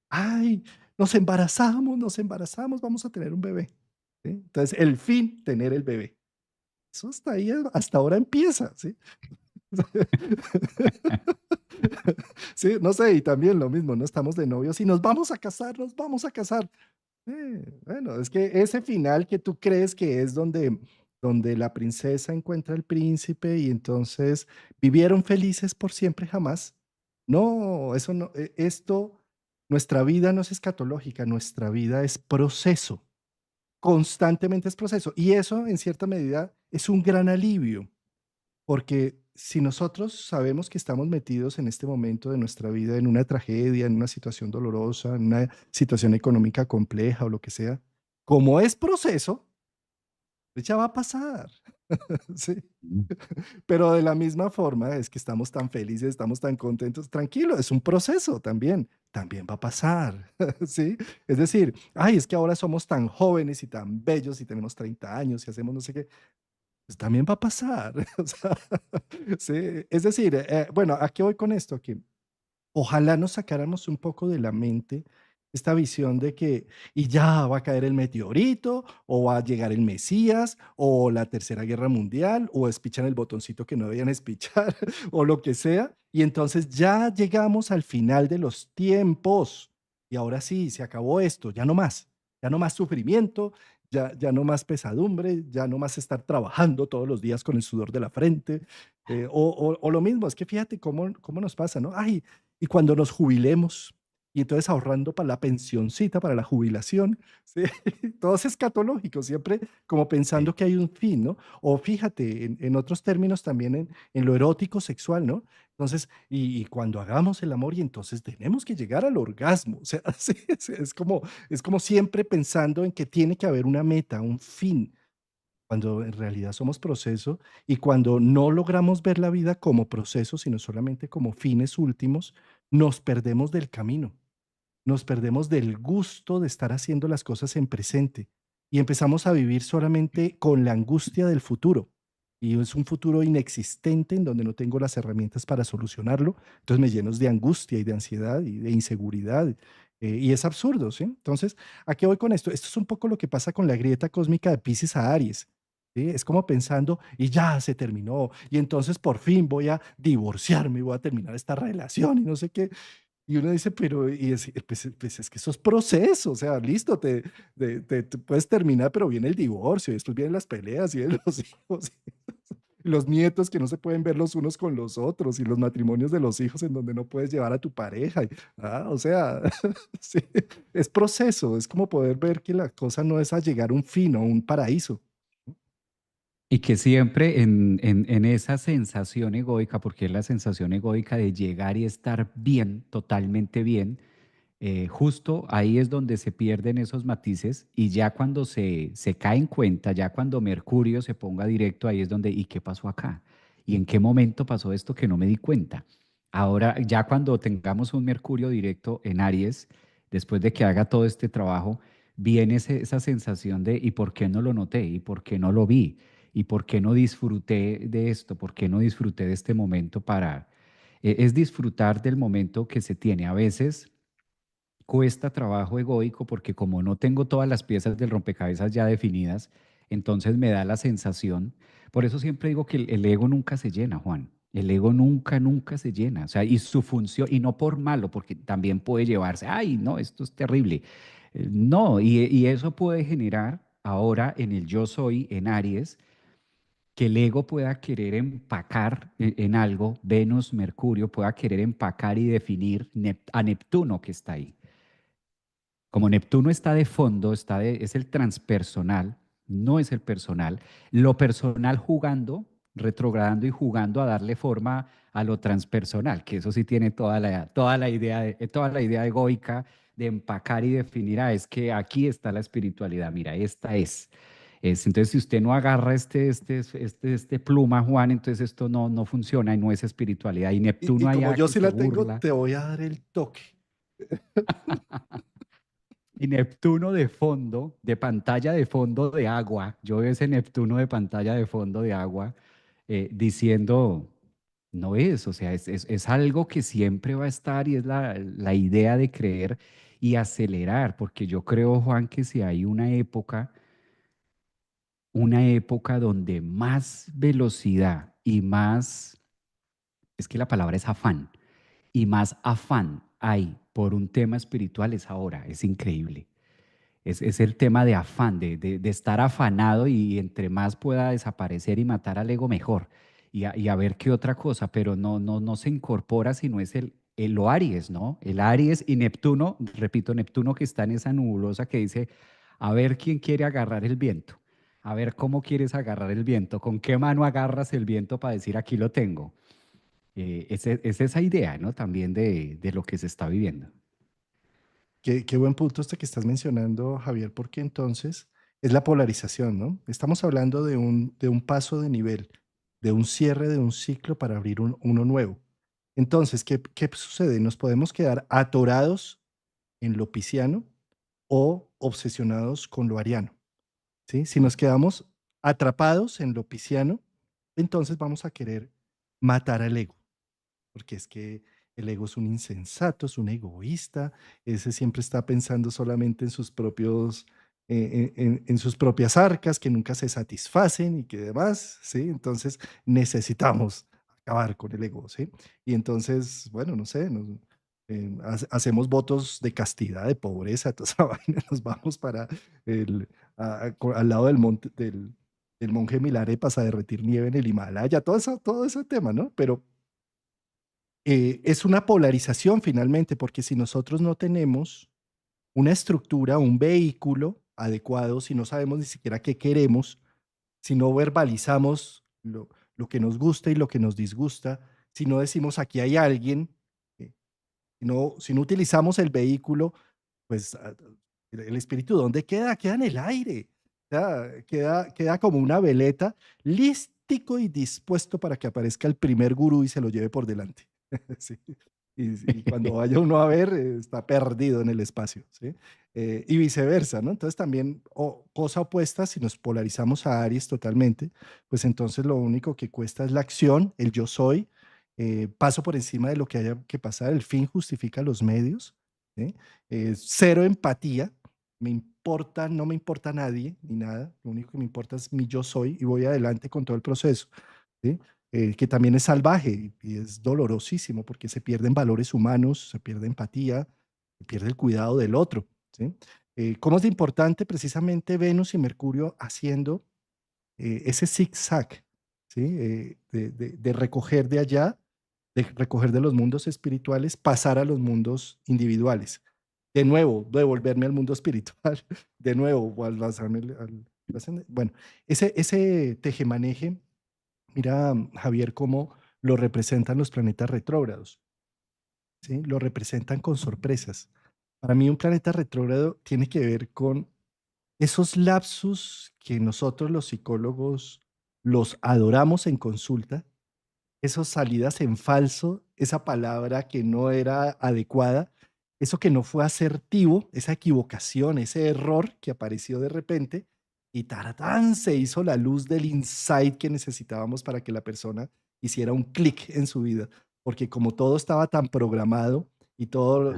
Ay, nos embarazamos, vamos a tener un bebé. ¿Sí? Entonces, el fin, tener el bebé. Eso hasta ahí, hasta ahora empieza, ¿sí? Sí, no sé, y también lo mismo, no estamos de novios y nos vamos a casar, nos vamos a casar. Bueno, es que ese final que tú crees que es donde la princesa encuentra al príncipe y entonces vivieron felices por siempre jamás. No, eso no, nuestra vida no es escatológica, nuestra vida es proceso, constantemente es proceso. Y eso, en cierta medida, es un gran alivio, porque si nosotros sabemos que estamos metidos en este momento de nuestra vida en una tragedia, en una situación dolorosa, en una situación económica compleja o lo que sea, como es proceso, Ya va a pasar. Sí. Mm. Pero de la misma forma es que estamos tan felices, estamos tan contentos. Tranquilo, es un proceso también. También va a pasar, ¿sí? Es decir, ay, es que ahora somos tan jóvenes y tan bellos y tenemos 30 años y hacemos no sé qué. Pues también va a pasar. O sea, sí. Es decir, bueno, ¿a qué voy con esto? Que ojalá nos sacáramos un poco de la mente esta visión de que y ya va a caer el meteorito, o va a llegar el Mesías, o la Tercera Guerra Mundial, o espichan el botoncito que no debían espichar, o lo que sea, y entonces ya llegamos al final de los tiempos. Y ahora sí, se acabó esto, ya no más sufrimiento, ya no más pesadumbre, ya no más estar trabajando todos los días con el sudor de la frente. O lo mismo, es que fíjate cómo nos pasa, ¿no? Ay, y cuando nos jubilemos, y entonces ahorrando para la pensioncita, para la jubilación, ¿sí? Todo es escatológico, siempre como Sí. pensando que hay un fin, ¿no? O fíjate, en otros términos también en lo erótico sexual, ¿no? Entonces, y cuando hagamos el amor, y entonces tenemos que llegar al orgasmo, o sea, sí, es como siempre pensando en que tiene que haber una meta, un fin, cuando en realidad somos proceso y cuando no logramos ver la vida como proceso, sino solamente como fines últimos, nos perdemos del camino, nos perdemos del gusto de estar haciendo las cosas en presente y empezamos a vivir solamente con la angustia del futuro. Y es un futuro inexistente en donde no tengo las herramientas para solucionarlo. Entonces me lleno de angustia y de ansiedad y de inseguridad. Y es absurdo, ¿sí? Entonces, ¿a qué voy con esto? Esto es un poco lo que pasa con la grieta cósmica de Piscis a Aries. ¿Sí? Es como pensando, y ya se terminó, y entonces por fin voy a divorciarme, y voy a terminar esta relación y no sé qué. Y uno dice, pero y es, pues es que eso es proceso, o sea, listo, te puedes terminar, pero viene el divorcio, y después vienen las peleas, y vienen los hijos, y los nietos que no se pueden ver los unos con los otros, y los matrimonios de los hijos en donde no puedes llevar a tu pareja. O sea, sí, es proceso, es como poder ver que la cosa no es a llegar a un fin o un paraíso. Y que siempre en esa sensación egoica, porque es la sensación egoica de llegar y estar bien, totalmente bien, justo ahí es donde se pierden esos matices y ya cuando se cae en cuenta, ya cuando Mercurio se ponga directo, ahí es donde, ¿y qué pasó acá? ¿Y en qué momento pasó esto que no me di cuenta? Ahora, ya cuando tengamos un Mercurio directo en Aries, después de que haga todo este trabajo, viene esa sensación de, ¿y por qué no lo noté? ¿Y por qué no lo vi? ¿Y por qué no disfruté de esto? ¿Por qué no disfruté de este momento para... es disfrutar del momento que se tiene. A veces cuesta trabajo egoico porque como no tengo todas las piezas del rompecabezas ya definidas, entonces me da la sensación, por eso siempre digo que el ego nunca se llena, Juan. El ego nunca, nunca se llena. O sea, y su función, y no por malo, porque también puede llevarse, ay, no, esto es terrible. No, y eso puede generar ahora en el yo soy, en Aries, que el ego pueda querer empacar en algo, Venus, Mercurio, pueda querer empacar y definir a Neptuno que está ahí. Como Neptuno está de fondo, es el transpersonal, no es el personal. Lo personal jugando, retrogradando y jugando a darle forma a lo transpersonal, que eso sí tiene toda la idea egoica de empacar y definir, es que aquí está la espiritualidad, mira, esta es. Entonces, si usted no agarra este pluma, Juan, entonces esto no funciona y no es espiritualidad. Y Y Neptuno como allá yo que sí se la tengo, burla. te voy a dar el toque. Y Neptuno de fondo, de pantalla de fondo de agua. Yo veo ese Neptuno de pantalla de fondo de agua diciendo, no es, o sea, es algo que siempre va a estar y es la idea de creer y acelerar, porque yo creo, Juan, que si hay una época donde más velocidad y más, es que la palabra es afán, y más afán hay por un tema espiritual es ahora, es increíble. Es el tema de afán, de estar afanado y entre más pueda desaparecer y matar al ego, mejor. Y a ver qué otra cosa, pero no se incorpora sino es lo Aries, ¿no? El Aries y Neptuno, repito, Neptuno que está en esa nebulosa que dice, a ver quién quiere agarrar el viento, a ver cómo quieres agarrar el viento, con qué mano agarras el viento para decir aquí lo tengo. Es esa idea, ¿no? También de lo que se está viviendo. Qué buen punto este que estás mencionando, Javier, porque entonces es la polarización, ¿no? Estamos hablando de un paso de nivel, de un cierre de un ciclo para abrir uno nuevo. Entonces, ¿qué sucede? Nos podemos quedar atorados en lo pisciano o obsesionados con lo ariano, ¿sí? Si nos quedamos atrapados en lo pisciano, entonces vamos a querer matar al ego, porque es que el ego es un insensato, es un egoísta, ese siempre está pensando solamente en sus propios, en sus propias arcas, que nunca se satisfacen y que demás, ¿sí? Entonces necesitamos acabar con el ego, ¿sí? Y entonces, bueno, no sé, hacemos votos de castidad, de pobreza, toda esa vaina, nos vamos para el, al lado del monte, del monje Milarepas a derretir nieve en el Himalaya, todo ese tema, ¿no? Pero es una polarización finalmente, porque si nosotros no tenemos una estructura, un vehículo adecuado, si no sabemos ni siquiera qué queremos, si no verbalizamos lo que nos gusta y lo que nos disgusta, si no decimos aquí hay alguien, eh, si no utilizamos el vehículo, pues el espíritu, ¿dónde queda? Queda en el aire. O sea, queda como una veleta, lístico y dispuesto para que aparezca el primer gurú y se lo lleve por delante. Sí. Y cuando vaya uno a ver, está perdido en el espacio, ¿sí? Y viceversa, ¿no? Entonces también, cosa opuesta, si nos polarizamos a Aries totalmente, pues entonces lo único que cuesta es la acción, el yo soy, paso por encima de lo que haya que pasar, el fin justifica los medios, ¿sí? Cero empatía, no me importa nadie ni nada, lo único que me importa es mi yo soy y voy adelante con todo el proceso, ¿sí? Que también es salvaje y es dolorosísimo porque se pierden valores humanos, se pierde empatía, se pierde el cuidado del otro, ¿sí? ¿Cómo es de importante precisamente Venus y Mercurio haciendo ese zigzag, ¿sí? De recoger de allá, de recoger de los mundos espirituales, pasar a los mundos individuales? De nuevo, devolverme al mundo espiritual, de nuevo, o al lanzarme bueno, ese tejemaneje, mira, Javier, cómo lo representan los planetas retrógrados, ¿sí? Lo representan con sorpresas. Para mí un planeta retrógrado tiene que ver con esos lapsus que nosotros los psicólogos los adoramos en consulta, esas salidas en falso, esa palabra que no era adecuada, eso que no fue asertivo, esa equivocación, ese error que apareció de repente y taratán se hizo la luz del insight que necesitábamos para que la persona hiciera un clic en su vida, porque como todo estaba tan programado y todo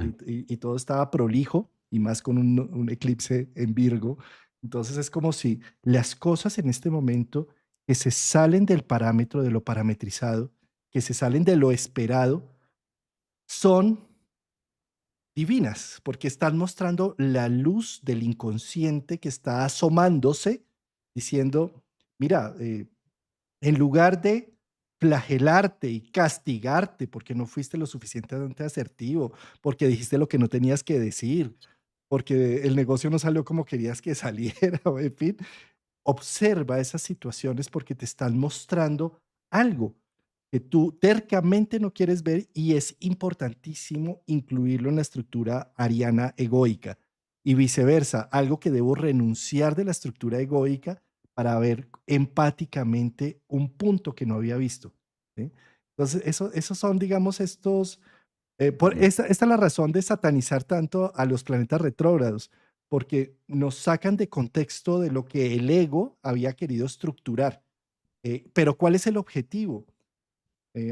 estaba prolijo y más con un eclipse en Virgo, entonces es como si las cosas en este momento que se salen del parámetro de lo parametrizado, que se salen de lo esperado, son divinas, porque están mostrando la luz del inconsciente que está asomándose, diciendo, mira, en lugar de flagelarte y castigarte porque no fuiste lo suficientemente asertivo, porque dijiste lo que no tenías que decir, porque el negocio no salió como querías que saliera, en fin, observa esas situaciones porque te están mostrando algo que tú tercamente no quieres ver y es importantísimo incluirlo en la estructura ariana egoica y viceversa, algo que debo renunciar de la estructura egoica para ver empáticamente un punto que no había visto, ¿sí? Entonces, esos son, digamos, estos esta es la razón de satanizar tanto a los planetas retrógrados, porque nos sacan de contexto de lo que el ego había querido estructurar. Pero ¿cuál es el objetivo?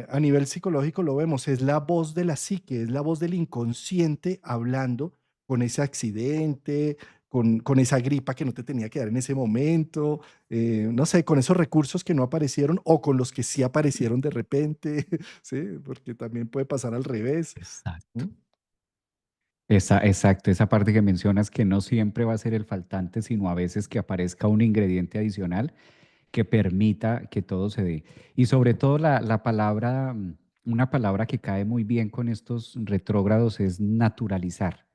A nivel psicológico lo vemos, es la voz de la psique, es la voz del inconsciente hablando con ese accidente, con esa gripa que no te tenía que dar en ese momento, no sé, con esos recursos que no aparecieron o con los que sí aparecieron de repente, ¿sí? Porque también puede pasar al revés. ¿Mm? Exacto. Exacto, esa parte que mencionas que no siempre va a ser el faltante, sino a veces que aparezca un ingrediente adicional que permita que todo se dé. Y sobre todo la palabra, una palabra que cae muy bien con estos retrógrados es naturalizar,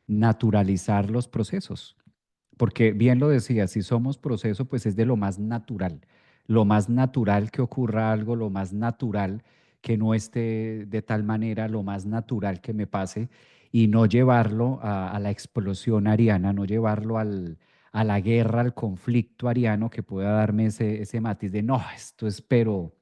naturalizar los procesos. Porque bien lo decía, si somos proceso, pues es de lo más natural que ocurra algo, lo más natural que no esté de tal manera, lo más natural que me pase y no llevarlo a la explosión ariana, no llevarlo a la guerra, al conflicto ariano que pueda darme ese matiz de, no, esto es pero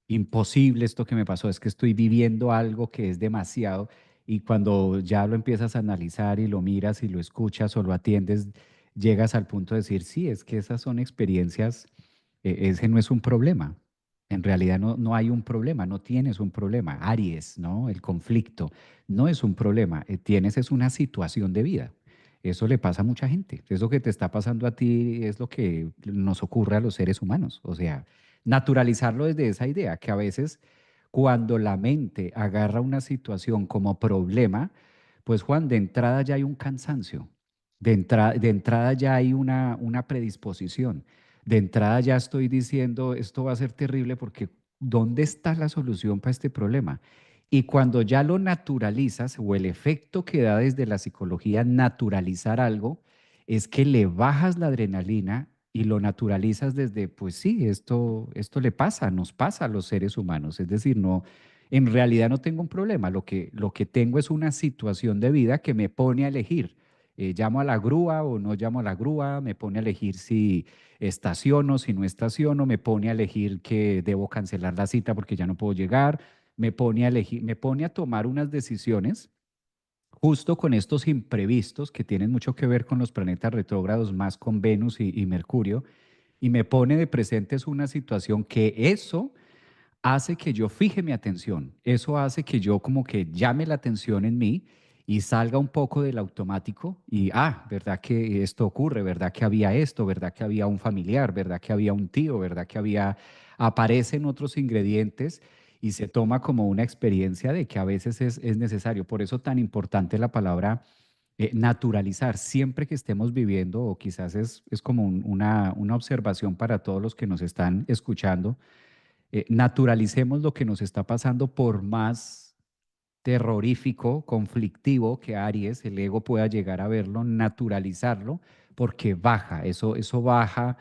imposible esto que me pasó, es que estoy viviendo algo que es demasiado y cuando ya lo empiezas a analizar y lo miras y lo escuchas o lo atiendes, llegas al punto de decir, sí, es que esas son experiencias, ese no es un problema. En realidad no hay un problema, no tienes un problema. Aries, ¿no? El conflicto no es un problema, tienes es una situación de vida. Eso le pasa a mucha gente. Eso que te está pasando a ti es lo que nos ocurre a los seres humanos. O sea, naturalizarlo desde esa idea, que a veces cuando la mente agarra una situación como problema, pues Juan, de entrada ya hay un cansancio, de entrada ya hay una predisposición, de entrada ya estoy diciendo, esto va a ser terrible porque ¿dónde está la solución para este problema? Y cuando ya lo naturalizas, o el efecto que da desde la psicología naturalizar algo, es que le bajas la adrenalina y lo naturalizas desde, pues sí, esto le pasa, nos pasa a los seres humanos. Es decir, no, en realidad no tengo un problema. Lo que tengo es una situación de vida que me pone a elegir. ¿Llamo a la grúa o no llamo a la grúa? Me pone a elegir si estaciono, si no estaciono. Me pone a elegir que debo cancelar la cita porque ya no puedo llegar. Me pone a elegir, me pone a tomar unas decisiones justo con estos imprevistos que tienen mucho que ver con los planetas retrógrados, más con Venus y Mercurio, y me pone de presentes una situación que eso hace que yo fije mi atención, eso hace que yo como que llame la atención en mí y salga un poco del automático y, ¿verdad que esto ocurre? ¿Verdad que había esto? ¿Verdad que había un familiar? ¿Verdad que había un tío? ¿Verdad que había, aparecen otros ingredientes? Y se toma como una experiencia de que a veces es necesario. Por eso tan importante la palabra naturalizar. Siempre que estemos viviendo, o quizás es como una observación para todos los que nos están escuchando, naturalicemos lo que nos está pasando por más terrorífico, conflictivo que Aries, el ego pueda llegar a verlo, naturalizarlo, porque baja, eso baja.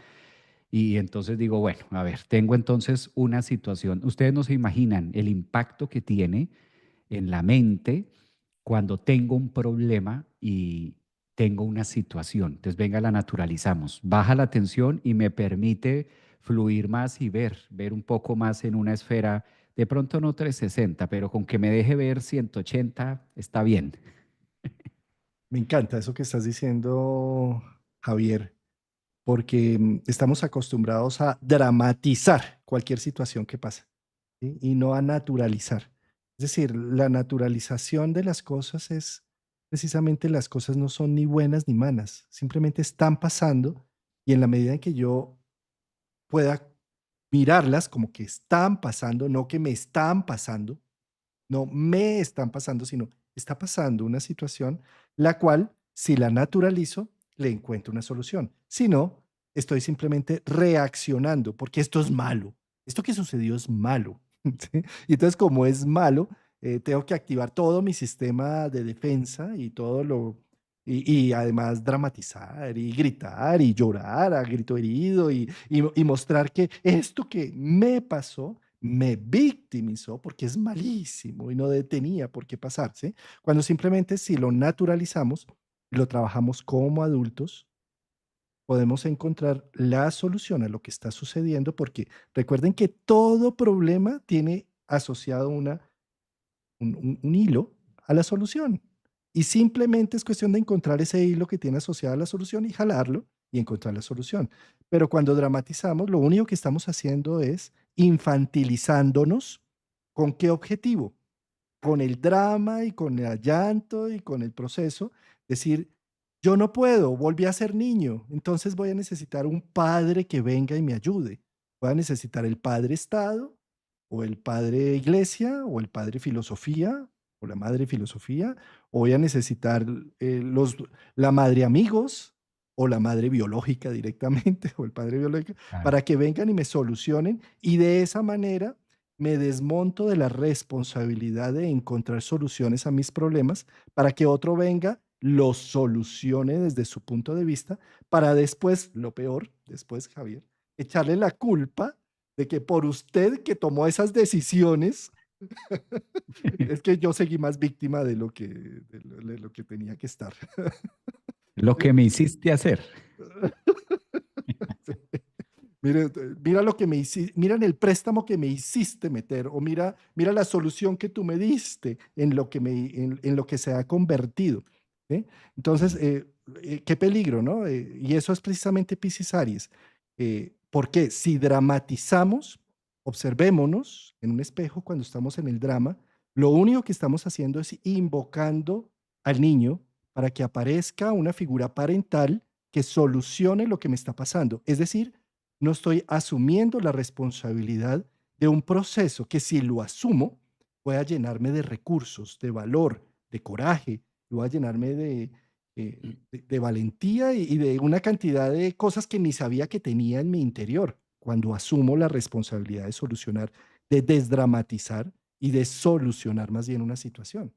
Y entonces digo, bueno, a ver, tengo entonces una situación. Ustedes no se imaginan el impacto que tiene en la mente cuando tengo un problema y tengo una situación. Entonces, venga, la naturalizamos. Baja la tensión y me permite fluir más y ver un poco más en una esfera, de pronto no 360, pero con que me deje ver 180 está bien. Me encanta eso que estás diciendo, Javier, porque estamos acostumbrados a dramatizar cualquier situación que pasa, ¿sí? Y no a naturalizar. Es decir, la naturalización de las cosas es precisamente las cosas no son ni buenas ni malas, simplemente están pasando y en la medida en que yo pueda mirarlas como que están pasando, no que me están pasando, no me están pasando, sino está pasando una situación la cual, si la naturalizo, le encuentro una solución. Si no, estoy simplemente reaccionando porque esto es malo. Esto que sucedió es malo. ¿Sí? Y entonces, como es malo, tengo que activar todo mi sistema de defensa y todo lo... Y además dramatizar y gritar y llorar a grito herido y mostrar que esto que me pasó me victimizó porque es malísimo y no tenía por qué pasarse, cuando simplemente si lo naturalizamos, lo trabajamos como adultos, podemos encontrar la solución a lo que está sucediendo, porque recuerden que todo problema tiene asociado un hilo a la solución. Y simplemente es cuestión de encontrar ese hilo que tiene asociado a la solución y jalarlo y encontrar la solución. Pero cuando dramatizamos, lo único que estamos haciendo es infantilizándonos. ¿Con qué objetivo? Con el drama y con el llanto y con el proceso. Decir, yo no puedo, volví a ser niño, entonces voy a necesitar un padre que venga y me ayude. Voy a necesitar el padre Estado o el padre iglesia, o el padre filosofía, o la madre filosofía, o voy a necesitar la madre amigos, o la madre biológica directamente, o el padre biológico, Claro. para que vengan y me solucionen, y de esa manera me desmonto de la responsabilidad de encontrar soluciones a mis problemas, para que otro venga, los solucione desde su punto de vista, para después, lo peor, después, Javier, echarle la culpa de que por usted que tomó esas decisiones, es que yo seguí más víctima de lo que tenía que estar. Lo que me hiciste hacer. Mira, mira lo que me hiciste, mira en el préstamo que me hiciste meter, o mira, mira la solución que tú me diste en lo que, en lo que se ha convertido. ¿Sí? Entonces, qué peligro, ¿no? Y eso es precisamente Piscis Aries. Porque si dramatizamos, observémonos en un espejo cuando estamos en el drama, lo único que estamos haciendo es invocando al niño para que aparezca una figura parental que solucione lo que me está pasando. Es decir, no estoy asumiendo la responsabilidad de un proceso que si lo asumo pueda llenarme de recursos, de valor, de coraje, y va a llenarme de valentía y de una cantidad de cosas que ni sabía que tenía en mi interior cuando asumo la responsabilidad de solucionar, de desdramatizar y de solucionar más bien una situación.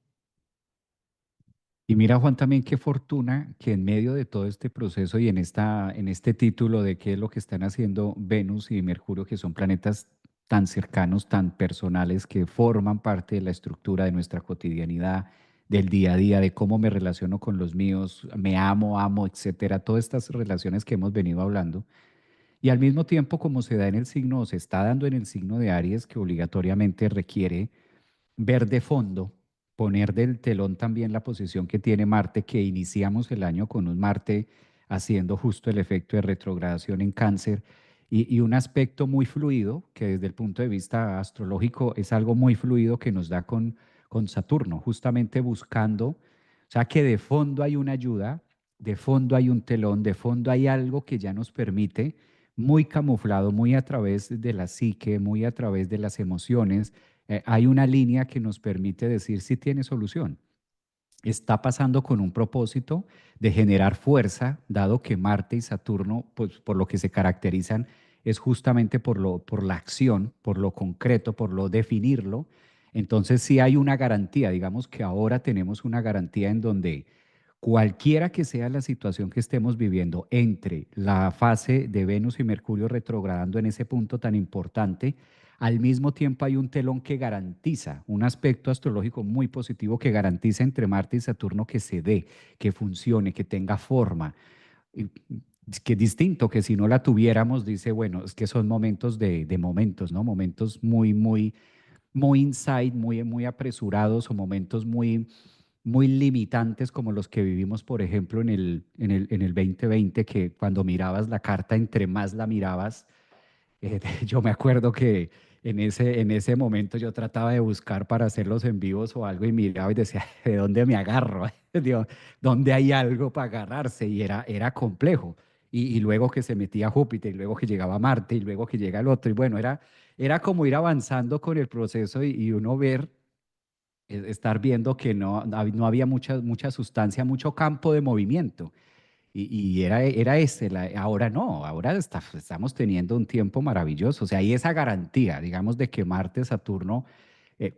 Y mira, Juan, también qué fortuna que en medio de todo este proceso y en este título de qué es lo que están haciendo Venus y Mercurio, que son planetas tan cercanos, tan personales, que forman parte de la estructura de nuestra cotidianidad, del día a día, de cómo me relaciono con los míos, me amo, amo, etcétera, todas estas relaciones que hemos venido hablando. Y al mismo tiempo, como se da en el signo, o se está dando en el signo de Aries, que obligatoriamente requiere ver de fondo, poner del telón también la posición que tiene Marte, que iniciamos el año con un Marte haciendo justo el efecto de retrogradación en Cáncer y un aspecto muy fluido, que desde el punto de vista astrológico es algo muy fluido que nos da con Saturno, justamente buscando, o sea que de fondo hay una ayuda, de fondo hay un telón, de fondo hay algo que ya nos permite, muy camuflado, muy a través de la psique, muy a través de las emociones, hay una línea que nos permite decir si tiene solución. Está pasando con un propósito de generar fuerza, dado que Marte y Saturno, pues por lo que se caracterizan, es justamente por la acción, por lo concreto, por lo definirlo. Entonces sí hay una garantía, digamos que ahora tenemos una garantía en donde cualquiera que sea la situación que estemos viviendo entre la fase de Venus y Mercurio retrogradando en ese punto tan importante, al mismo tiempo hay un telón que garantiza, un aspecto astrológico muy positivo que garantiza entre Marte y Saturno que se dé, que funcione, que tenga forma. Y que es distinto que si no la tuviéramos, dice, bueno, es que son momentos de momentos, ¿no? Momentos muy inside, muy apresurados o momentos muy limitantes como los que vivimos, por ejemplo, en el 2020, que cuando mirabas la carta, entre más la mirabas, yo me acuerdo que en ese momento yo trataba de buscar para hacer los en vivos o algo y miraba y decía, ¿de dónde me agarro? Digo, ¿dónde hay algo para agarrarse? Y era complejo. Y luego que se metía Júpiter, y luego que llegaba Marte, y luego que llega el otro. Y bueno, era como ir avanzando con el proceso y uno ver, estar viendo que no había mucha sustancia, mucho campo de movimiento. Y era ese, ahora no, ahora estamos teniendo un tiempo maravilloso. O sea, hay esa garantía, digamos, de que Marte, Saturno,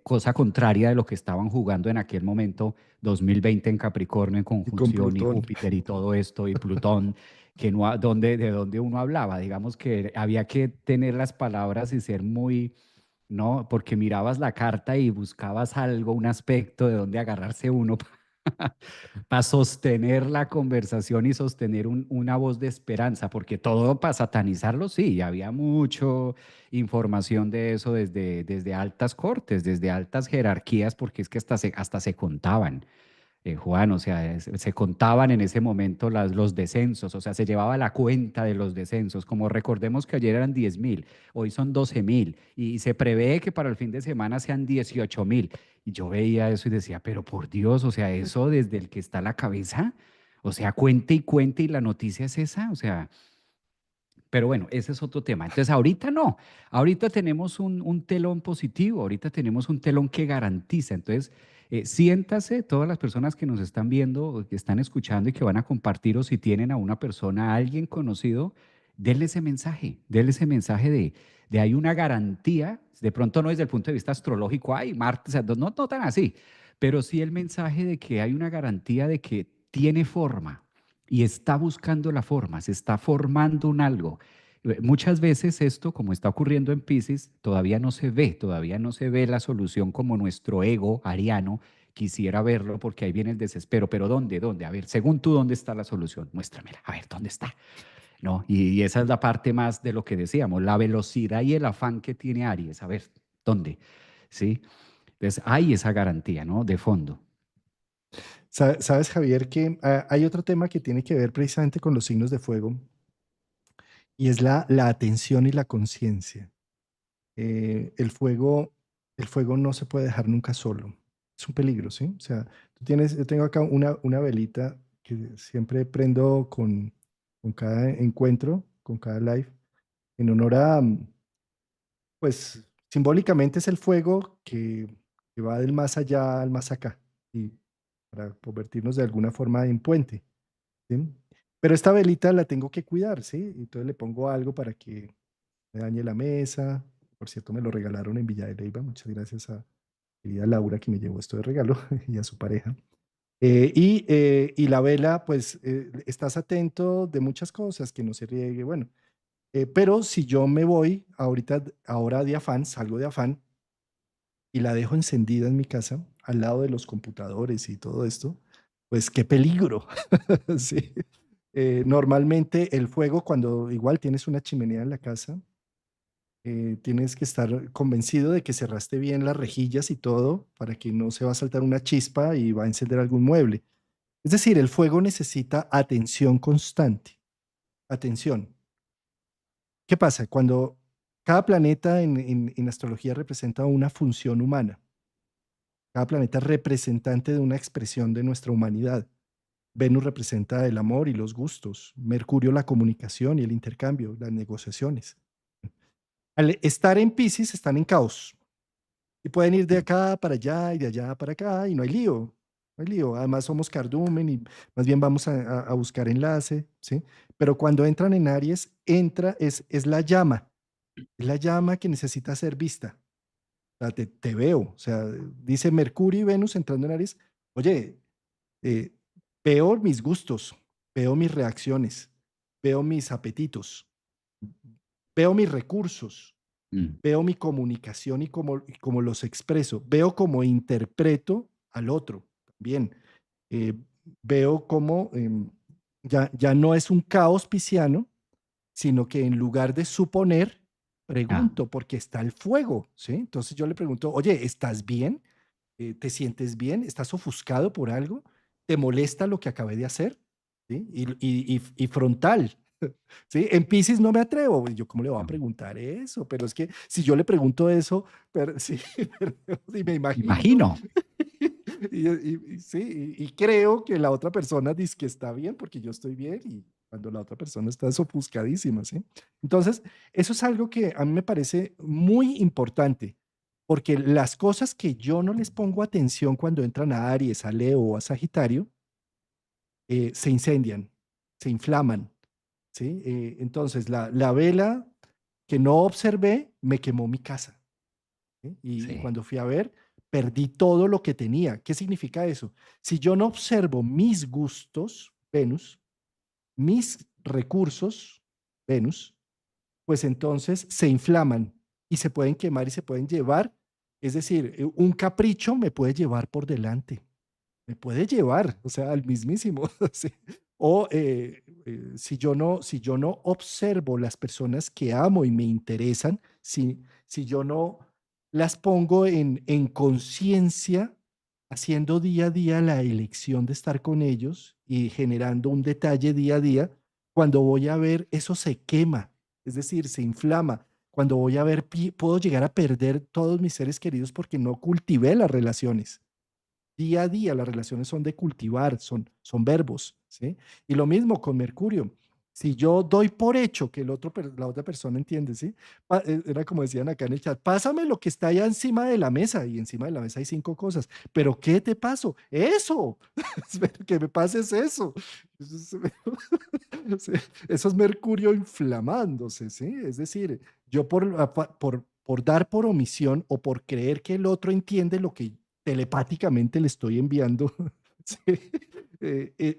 cosa contraria de lo que estaban jugando en aquel momento, 2020 en Capricornio, en Y con conjunción, y Plutón. Júpiter y todo esto, y Plutón, que no, de donde uno hablaba, digamos que había que tener las palabras y ser muy, ¿no? Porque mirabas la carta y buscabas algo, un aspecto de donde agarrarse uno para sostener la conversación y sostener una voz de esperanza, porque todo para satanizarlo, sí, había mucha información de eso desde altas cortes, desde altas jerarquías, porque es que hasta se contaban. Juan, o sea, se contaban en ese momento los descensos, o sea, se llevaba la cuenta de los descensos, como recordemos que ayer eran 10.000, hoy son 12.000, y se prevé que para el fin de semana sean 18.000. Y yo veía eso y decía, pero por Dios, o sea, eso desde el que está a la cabeza, o sea, cuente y cuente y la noticia es esa, o sea, pero bueno, ese es otro tema. Entonces, ahorita no, ahorita tenemos un telón positivo, ahorita tenemos un telón que garantiza. Entonces, siéntase, todas las personas que nos están viendo, o que están escuchando y que van a compartir, o si tienen a una persona, a alguien conocido, denle ese mensaje de hay una garantía, de pronto no desde el punto de vista astrológico, ay, Marte, o sea, no tan así, pero sí el mensaje de que hay una garantía de que tiene forma y está buscando la forma, se está formando un algo. Muchas veces esto, como está ocurriendo en Pisces, todavía no se ve la solución como nuestro ego ariano quisiera verlo porque ahí viene el desespero, pero ¿dónde? ¿Dónde? A ver, según tú, ¿dónde está la solución? Muéstramela, a ver, ¿dónde está? ¿No? Y esa es la parte más de lo que decíamos, la velocidad y el afán que tiene Aries, a ver, ¿dónde? ¿Sí? Entonces, hay esa garantía, ¿no? De fondo. Sabes, Javier, que hay otro tema que tiene que ver precisamente con los signos de fuego y es la atención y la conciencia. Eh, el fuego, el fuego no se puede dejar nunca solo. Es un peligro, ¿sí? O sea, yo tengo acá una velita que siempre prendo con cada encuentro, con cada live, en honor a, pues, simbólicamente es el fuego que va del más allá al más acá y para convertirnos de alguna forma en puente, ¿sí? Pero esta velita la tengo que cuidar, ¿sí? Entonces le pongo algo para que me dañe la mesa. Por cierto, me lo regalaron en Villa de Leyva. Muchas gracias a querida Laura que me llevó esto de regalo y a su pareja. Y la vela, pues estás atento de muchas cosas, que no se riegue, bueno. Pero si yo me voy ahorita, ahora de afán, salgo de afán y la dejo encendida en mi casa, al lado de los computadores y todo esto, pues qué peligro. Sí. Normalmente el fuego, cuando igual tienes una chimenea en la casa, tienes que estar convencido de que cerraste bien las rejillas y todo para que no se va a saltar una chispa y va a encender algún mueble. Es decir, el fuego necesita atención constante. Atención. ¿Qué pasa? Cuando cada planeta en astrología representa una función humana, cada planeta es representante de una expresión de nuestra humanidad. Venus representa el amor y los gustos, Mercurio la comunicación y el intercambio, las negociaciones. Al estar en Pisces están en caos y pueden ir de Mm. acá para allá y de allá para acá y no hay lío, no hay lío. Además somos cardumen y más bien vamos a buscar enlace, ¿sí? Pero cuando entran en Aries, es es la llama que necesita ser vista. O sea, te veo, o sea, dice Mercurio y Venus entrando en Aries, oye, eh, veo mis gustos, veo mis reacciones, veo mis apetitos, veo mis recursos, Mm. veo mi comunicación y cómo los expreso, veo cómo interpreto al otro también. Eh, veo cómo ya no es un caos pisciano, sino que en lugar de suponer, Ah, pregunto, porque está el fuego, ¿sí? Entonces yo le pregunto, oye, ¿estás bien? ¿Te sientes bien? ¿Estás ofuscado por algo? ¿Te molesta lo que acabé de hacer? ¿Sí? Y frontal. ¿Sí? En Piscis no me atrevo. Yo, ¿cómo le voy a no. preguntar eso? Pero es que si yo le pregunto eso, pero, sí, pero, sí, me imagino. Imagino. Sí, y creo que la otra persona dice que está bien porque yo estoy bien y cuando la otra persona está ofuscadísima, ¿sí? Entonces, eso es algo que a mí me parece muy importante porque las cosas que yo no les pongo atención cuando entran a Aries, a Leo o a Sagitario, se incendian, se inflaman, ¿sí? Entonces, la vela que no observé me quemó mi casa, ¿sí? Y Sí. cuando fui a ver, perdí todo lo que tenía. ¿Qué significa eso? Si yo no observo mis gustos, Venus, mis recursos, Venus, pues entonces se inflaman y se pueden quemar y se pueden llevar. Es decir, un capricho me puede llevar por delante, me puede llevar, o sea, al mismísimo. Sí. O si yo no observo las personas que amo y me interesan, si yo no las pongo en conciencia, haciendo día a día la elección de estar con ellos y generando un detalle día a día, cuando voy a ver, eso se quema, es decir, se inflama. Cuando voy a ver, puedo llegar a perder todos mis seres queridos porque no cultivé las relaciones día a día. Las relaciones son de cultivar, son verbos, ¿sí? Y lo mismo con Mercurio. Si yo doy por hecho que la otra persona entiende, ¿sí? Era como decían acá en el chat, pásame lo que está allá encima de la mesa y encima de la mesa hay 5 cosas. ¿Pero qué te paso? Eso. Espero que me pases eso. Eso es, sí, eso es Mercurio inflamándose, ¿sí? Es decir, yo por dar por omisión o por creer que el otro entiende lo que telepáticamente le estoy enviando, sí,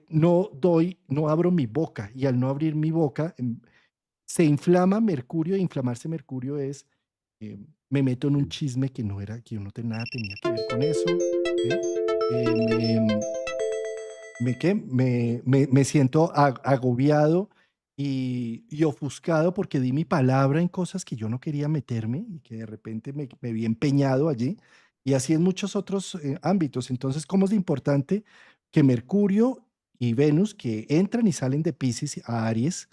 no abro mi boca y al no abrir mi boca se inflama Mercurio. E inflamarse Mercurio es me meto en un chisme que no era, que yo no nada tenía que ver con eso, ¿sí? Me, ¿qué? Me siento agobiado y ofuscado porque di mi palabra en cosas que yo no quería meterme y que de repente me vi empeñado allí. Y así en muchos otros ámbitos. Entonces, ¿cómo es de importante que Mercurio y Venus, que entran y salen de Pisces a Aries,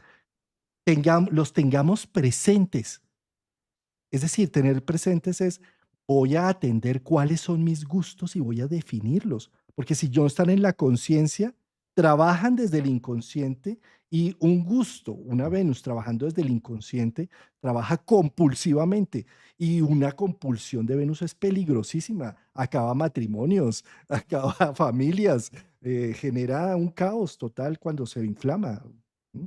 los tengamos presentes? Es decir, tener presentes es, voy a atender cuáles son mis gustos y voy a definirlos, porque si no están en la conciencia, trabajan desde el inconsciente y un gusto, una Venus trabajando desde el inconsciente, trabaja compulsivamente y una compulsión de Venus es peligrosísima, acaba matrimonios, acaba familias, genera un caos total cuando se inflama. ¿Mm?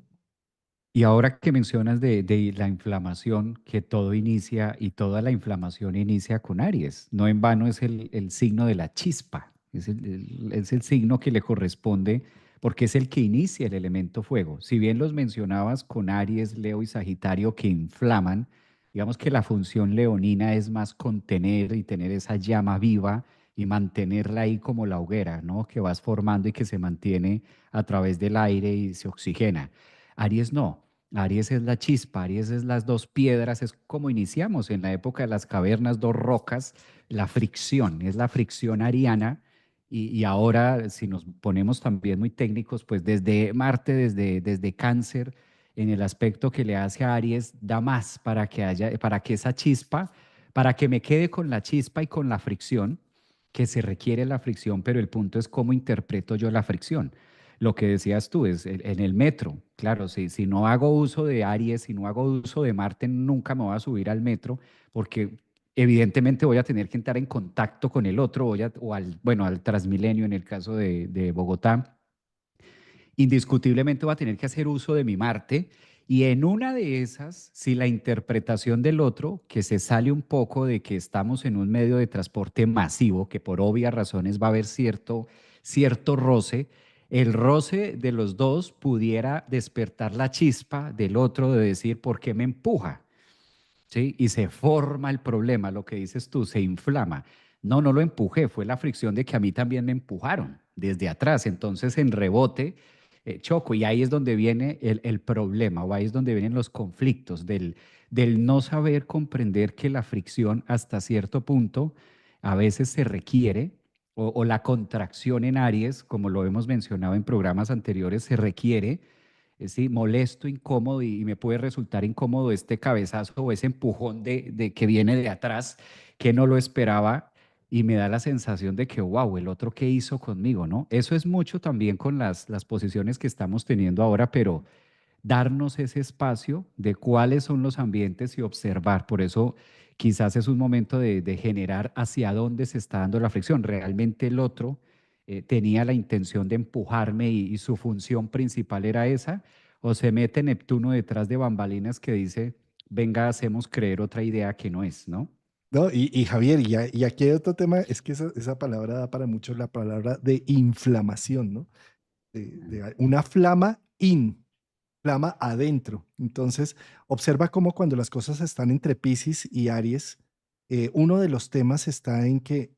Y ahora que mencionas de la inflamación, que todo inicia y toda la inflamación inicia con Aries. No en vano es el signo de la chispa, es el signo que le corresponde porque es el que inicia el elemento fuego. Si bien los mencionabas con Aries, Leo y Sagitario que inflaman, digamos que la función leonina es más contener y tener esa llama viva y mantenerla ahí como la hoguera, ¿no? Que vas formando y que se mantiene a través del aire y se oxigena. Aries no. Aries es la chispa, Aries es las dos piedras, es como iniciamos en la época de las cavernas, dos rocas, la fricción, es la fricción ariana. Y ahora, si nos ponemos también muy técnicos, pues desde Marte, desde Cáncer, en el aspecto que le hace a Aries, da más para que haya, para que esa chispa, para que me quede con la chispa y con la fricción, que se requiere la fricción, pero el punto es cómo interpreto yo la fricción. Lo que decías tú es en el metro, claro, si no hago uso de Aries, si no hago uso de Marte, nunca me voy a subir al metro porque evidentemente voy a tener que entrar en contacto con el otro, o al, bueno, al Transmilenio en el caso de Bogotá. Indiscutiblemente voy a tener que hacer uso de mi Marte y en una de esas, si la interpretación del otro, que se sale un poco de que estamos en un medio de transporte masivo, que por obvias razones va a haber cierto roce, el roce de los dos pudiera despertar la chispa del otro de decir, ¿por qué me empuja? ¿Sí? Y se forma el problema, lo que dices tú, se inflama. No, no lo empujé, fue la fricción de que a mí también me empujaron desde atrás. Entonces, en rebote, choco. Y ahí es donde viene el problema, o ahí es donde vienen los conflictos del no saber comprender que la fricción hasta cierto punto a veces se requiere, o la contracción en Aries, como lo hemos mencionado en programas anteriores, se requiere sí, molesto, incómodo y me puede resultar incómodo este cabezazo o ese empujón de que viene de atrás que no lo esperaba y me da la sensación de que, wow, el otro qué hizo conmigo, ¿no? Eso es mucho también con las posiciones que estamos teniendo ahora, pero darnos ese espacio de cuáles son los ambientes y observar. Por eso quizás es un momento de generar hacia dónde se está dando la fricción. Realmente el otro tenía la intención de empujarme y su función principal era esa, o se mete Neptuno detrás de bambalinas que dice, venga, hacemos creer otra idea que no es, ¿no? No, y Javier, y aquí hay otro tema, es que esa palabra da para mucho la palabra de inflamación, ¿no? De una flama flama adentro. Entonces, observa cómo cuando las cosas están entre Piscis y Aries, uno de los temas está en que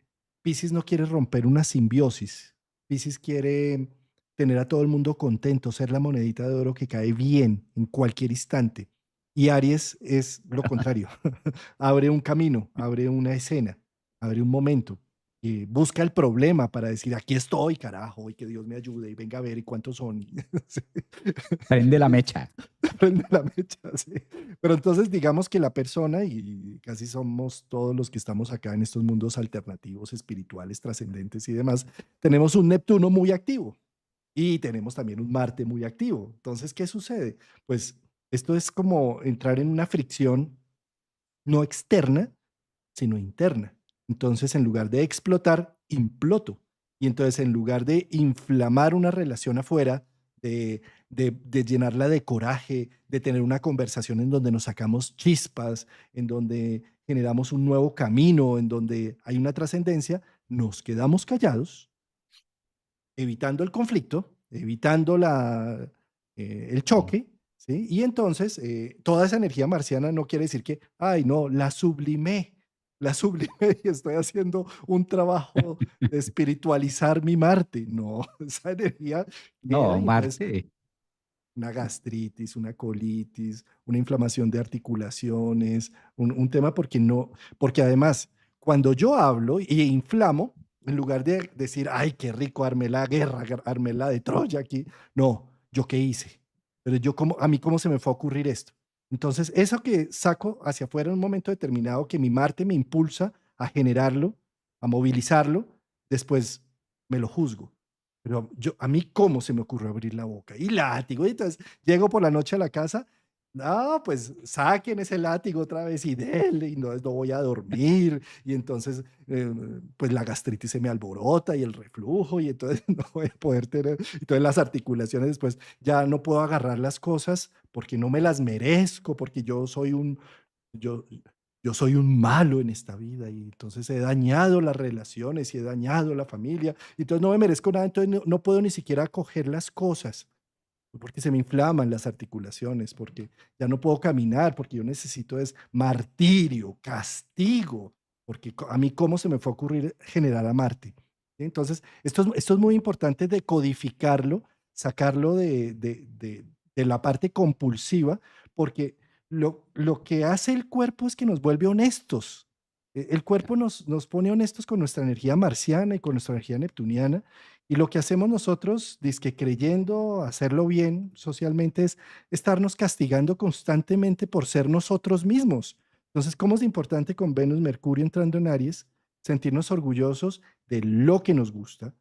Piscis no quiere romper una simbiosis. Piscis quiere tener a todo el mundo contento, ser la monedita de oro que cae bien en cualquier instante. Y Aries es lo contrario. Abre un camino, abre una escena, abre un momento. Y busca el problema para decir, aquí estoy, carajo, y que Dios me ayude, y venga a ver, y cuántos son. Sí. Prende la mecha. Prende la mecha, sí. Pero entonces digamos que la persona, y casi somos todos los que estamos acá en estos mundos alternativos, espirituales, trascendentes y demás, tenemos un Neptuno muy activo y tenemos también un Marte muy activo. Entonces, ¿qué sucede? Pues esto es como entrar en una fricción no externa, sino interna. Entonces, en lugar de explotar, imploto. Y entonces, en lugar de inflamar una relación afuera, de llenarla de coraje, de tener una conversación en donde nos sacamos chispas, en donde generamos un nuevo camino, en donde hay una trascendencia, nos quedamos callados, evitando el conflicto, evitando el choque, ¿sí? Y entonces, toda esa energía marciana no quiere decir que, ay, no, la sublimé. la sublimé y estoy haciendo un trabajo de espiritualizar mi Marte. No, esa energía queda No, y entonces Marte. una gastritis, una colitis, una inflamación de articulaciones, un tema porque no, porque además, cuando yo hablo y inflamo, en lugar de decir, ay, qué rico, armé la guerra, armé la de Troya aquí, no, ¿yo qué hice? Pero yo, ¿cómo, a mí cómo se me fue a ocurrir esto? Entonces, eso que saco hacia afuera en un momento determinado, que mi Marte me impulsa a generarlo, a movilizarlo, después me lo juzgo. Pero yo, a mí, ¿cómo se me ocurrió abrir la boca? Y látigo. Y entonces llego por la noche a la casa. No, pues saquen ese látigo otra vez y denle, y no, no voy a dormir. Y entonces, pues la gastritis se me alborota y el reflujo, y entonces no voy a poder tener. Entonces las articulaciones después ya no puedo agarrar las cosas porque no me las merezco, porque yo, yo soy un malo en esta vida y entonces he dañado las relaciones y he dañado la familia, y entonces no me merezco nada, entonces no, no puedo ni siquiera coger las cosas porque se me inflaman las articulaciones, porque ya no puedo caminar, porque yo necesito es martirio, castigo, porque a mí cómo se me fue a ocurrir generar a Marte. ¿Sí? Entonces, esto es muy importante de codificarlo, sacarlo de la parte compulsiva, porque lo que hace el cuerpo es que nos vuelve honestos. El cuerpo nos pone honestos con nuestra energía marciana y con nuestra energía neptuniana, y lo que hacemos nosotros, dizque creyendo hacerlo bien socialmente, es estarnos castigando constantemente por ser nosotros mismos. Entonces, ¿cómo es importante con Venus, Mercurio entrando en Aries, sentirnos orgullosos de lo que nos gusta,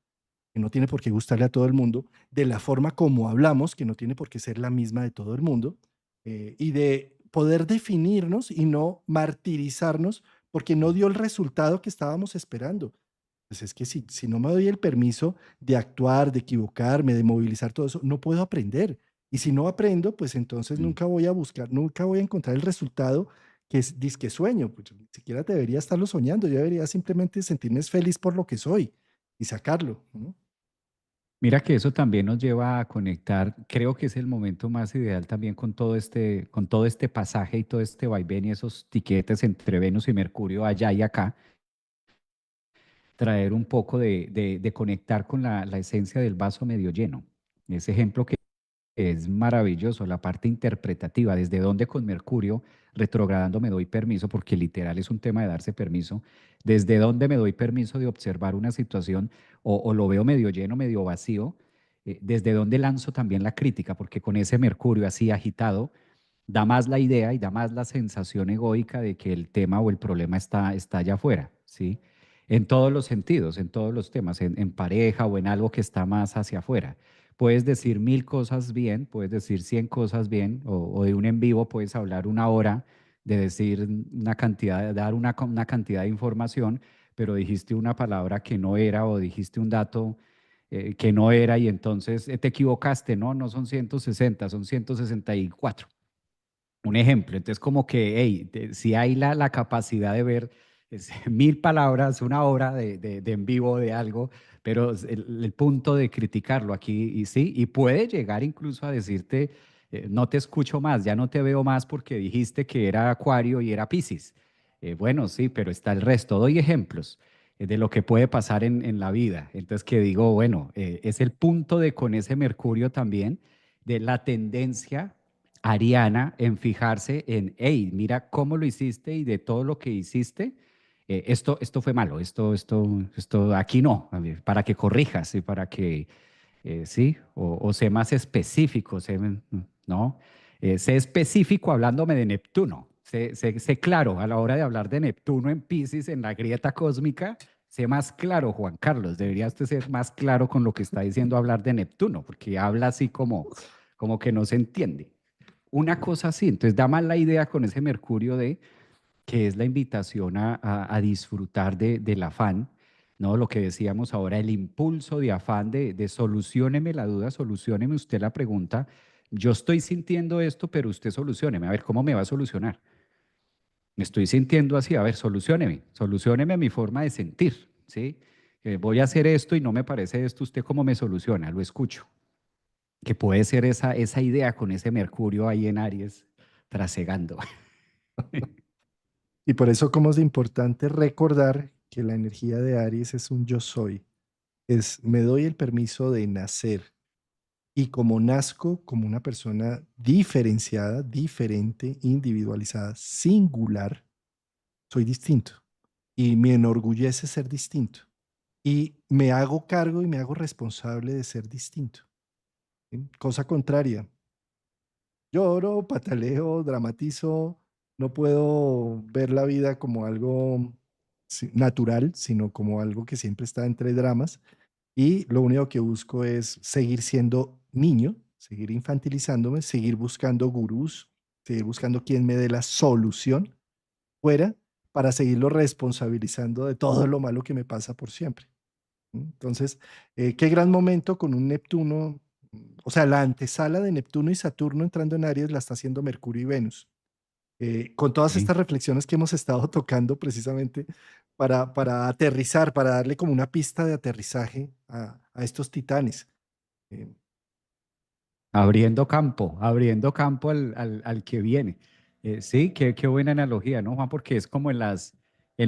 que no tiene por qué gustarle a todo el mundo, de la forma como hablamos, que no tiene por qué ser la misma de todo el mundo, y de poder definirnos y no martirizarnos porque no dio el resultado que estábamos esperando? Pues es que si no me doy el permiso de actuar, de equivocarme, de movilizar todo eso, no puedo aprender. Y si no aprendo, pues entonces Mm. nunca voy a buscar, nunca voy a encontrar el resultado que es disque sueño. Pues yo ni siquiera debería estarlo soñando, yo debería simplemente sentirme feliz por lo que soy y sacarlo, ¿no? Mira que eso también nos lleva a conectar, creo que es el momento más ideal también con todo este pasaje y todo este vaivén y esos tiquetes entre Venus y Mercurio allá y acá, traer un poco de conectar con la esencia del vaso medio lleno. Ese ejemplo que es maravilloso, la parte interpretativa, desde dónde con Mercurio retrogradando me doy permiso, porque literal es un tema de darse permiso, desde dónde me doy permiso de observar una situación o lo veo medio lleno, medio vacío, desde dónde lanzo también la crítica, porque con ese Mercurio así agitado, da más la idea y da más la sensación egoica de que el tema o el problema está allá afuera, ¿sí? En todos los sentidos, en todos los temas, en pareja o en algo que está más hacia afuera. Puedes decir 1000 cosas bien, puedes decir 100 cosas bien, o de un en vivo puedes hablar una hora de decir una cantidad, de dar una cantidad de información, pero dijiste una palabra que no era o dijiste un dato que no era y entonces te equivocaste, ¿no? No son 160, son 164. Un ejemplo, entonces como que, hey, si hay la capacidad de ver 1000 palabras, una hora de en vivo de algo, pero el punto de criticarlo aquí, y sí, y puede llegar incluso a decirte, no te escucho más, ya no te veo más porque dijiste que era Acuario y era Piscis. Bueno, sí, pero está el resto. Doy ejemplos de lo que puede pasar en la vida. Entonces que digo, bueno, es el punto de con ese Mercurio también, de la tendencia ariana en fijarse en, hey, mira cómo lo hiciste y de todo lo que hiciste, esto fue malo, esto aquí no, a ver, para que corrijas y para que, sí, o sé más específico, ¿no? Sé específico hablándome de Neptuno, sé claro a la hora de hablar de Neptuno en Piscis, en la grieta cósmica, sé más claro, Juan Carlos, debería usted ser más claro con lo que está diciendo hablar de Neptuno, porque habla así como que no se entiende. Una cosa así, entonces da más la idea con ese Mercurio de que es la invitación a disfrutar del afán, ¿no? Lo que decíamos ahora, el impulso de afán de solucióneme la duda, solucióneme usted la pregunta. Yo estoy sintiendo esto, pero usted solucióneme. A ver, ¿cómo me va a solucionar? Me estoy sintiendo así, a ver, solucióneme mi forma de sentir, ¿sí? Voy a hacer esto y no me parece esto, ¿usted cómo me soluciona? Lo escucho. Que puede ser esa idea con ese Mercurio ahí en Aries trasegando. Y por eso como es importante recordar que la energía de Aries es un yo soy, es me doy el permiso de nacer y como nazco como una persona diferenciada, diferente, individualizada, singular, soy distinto y me enorgullece ser distinto y me hago cargo y me hago responsable de ser distinto. ¿Sí? Cosa contraria, lloro, pataleo, dramatizo, no puedo ver la vida como algo natural, sino como algo que siempre está entre dramas y lo único que busco es seguir siendo niño, seguir infantilizándome, seguir buscando gurús, seguir buscando quien me dé la solución fuera para seguirlo responsabilizando de todo lo malo que me pasa por siempre. ¿No? Entonces, qué gran momento con un Neptuno, o sea, la antesala de Neptuno y Saturno entrando en Aries la está haciendo Mercurio y Venus. Con todas Sí. estas reflexiones que hemos estado tocando precisamente para aterrizar, para darle como una pista de aterrizaje a estos titanes. Eh, Abriendo campo al que viene. Sí, qué buena analogía, ¿no, Juan? Porque es como en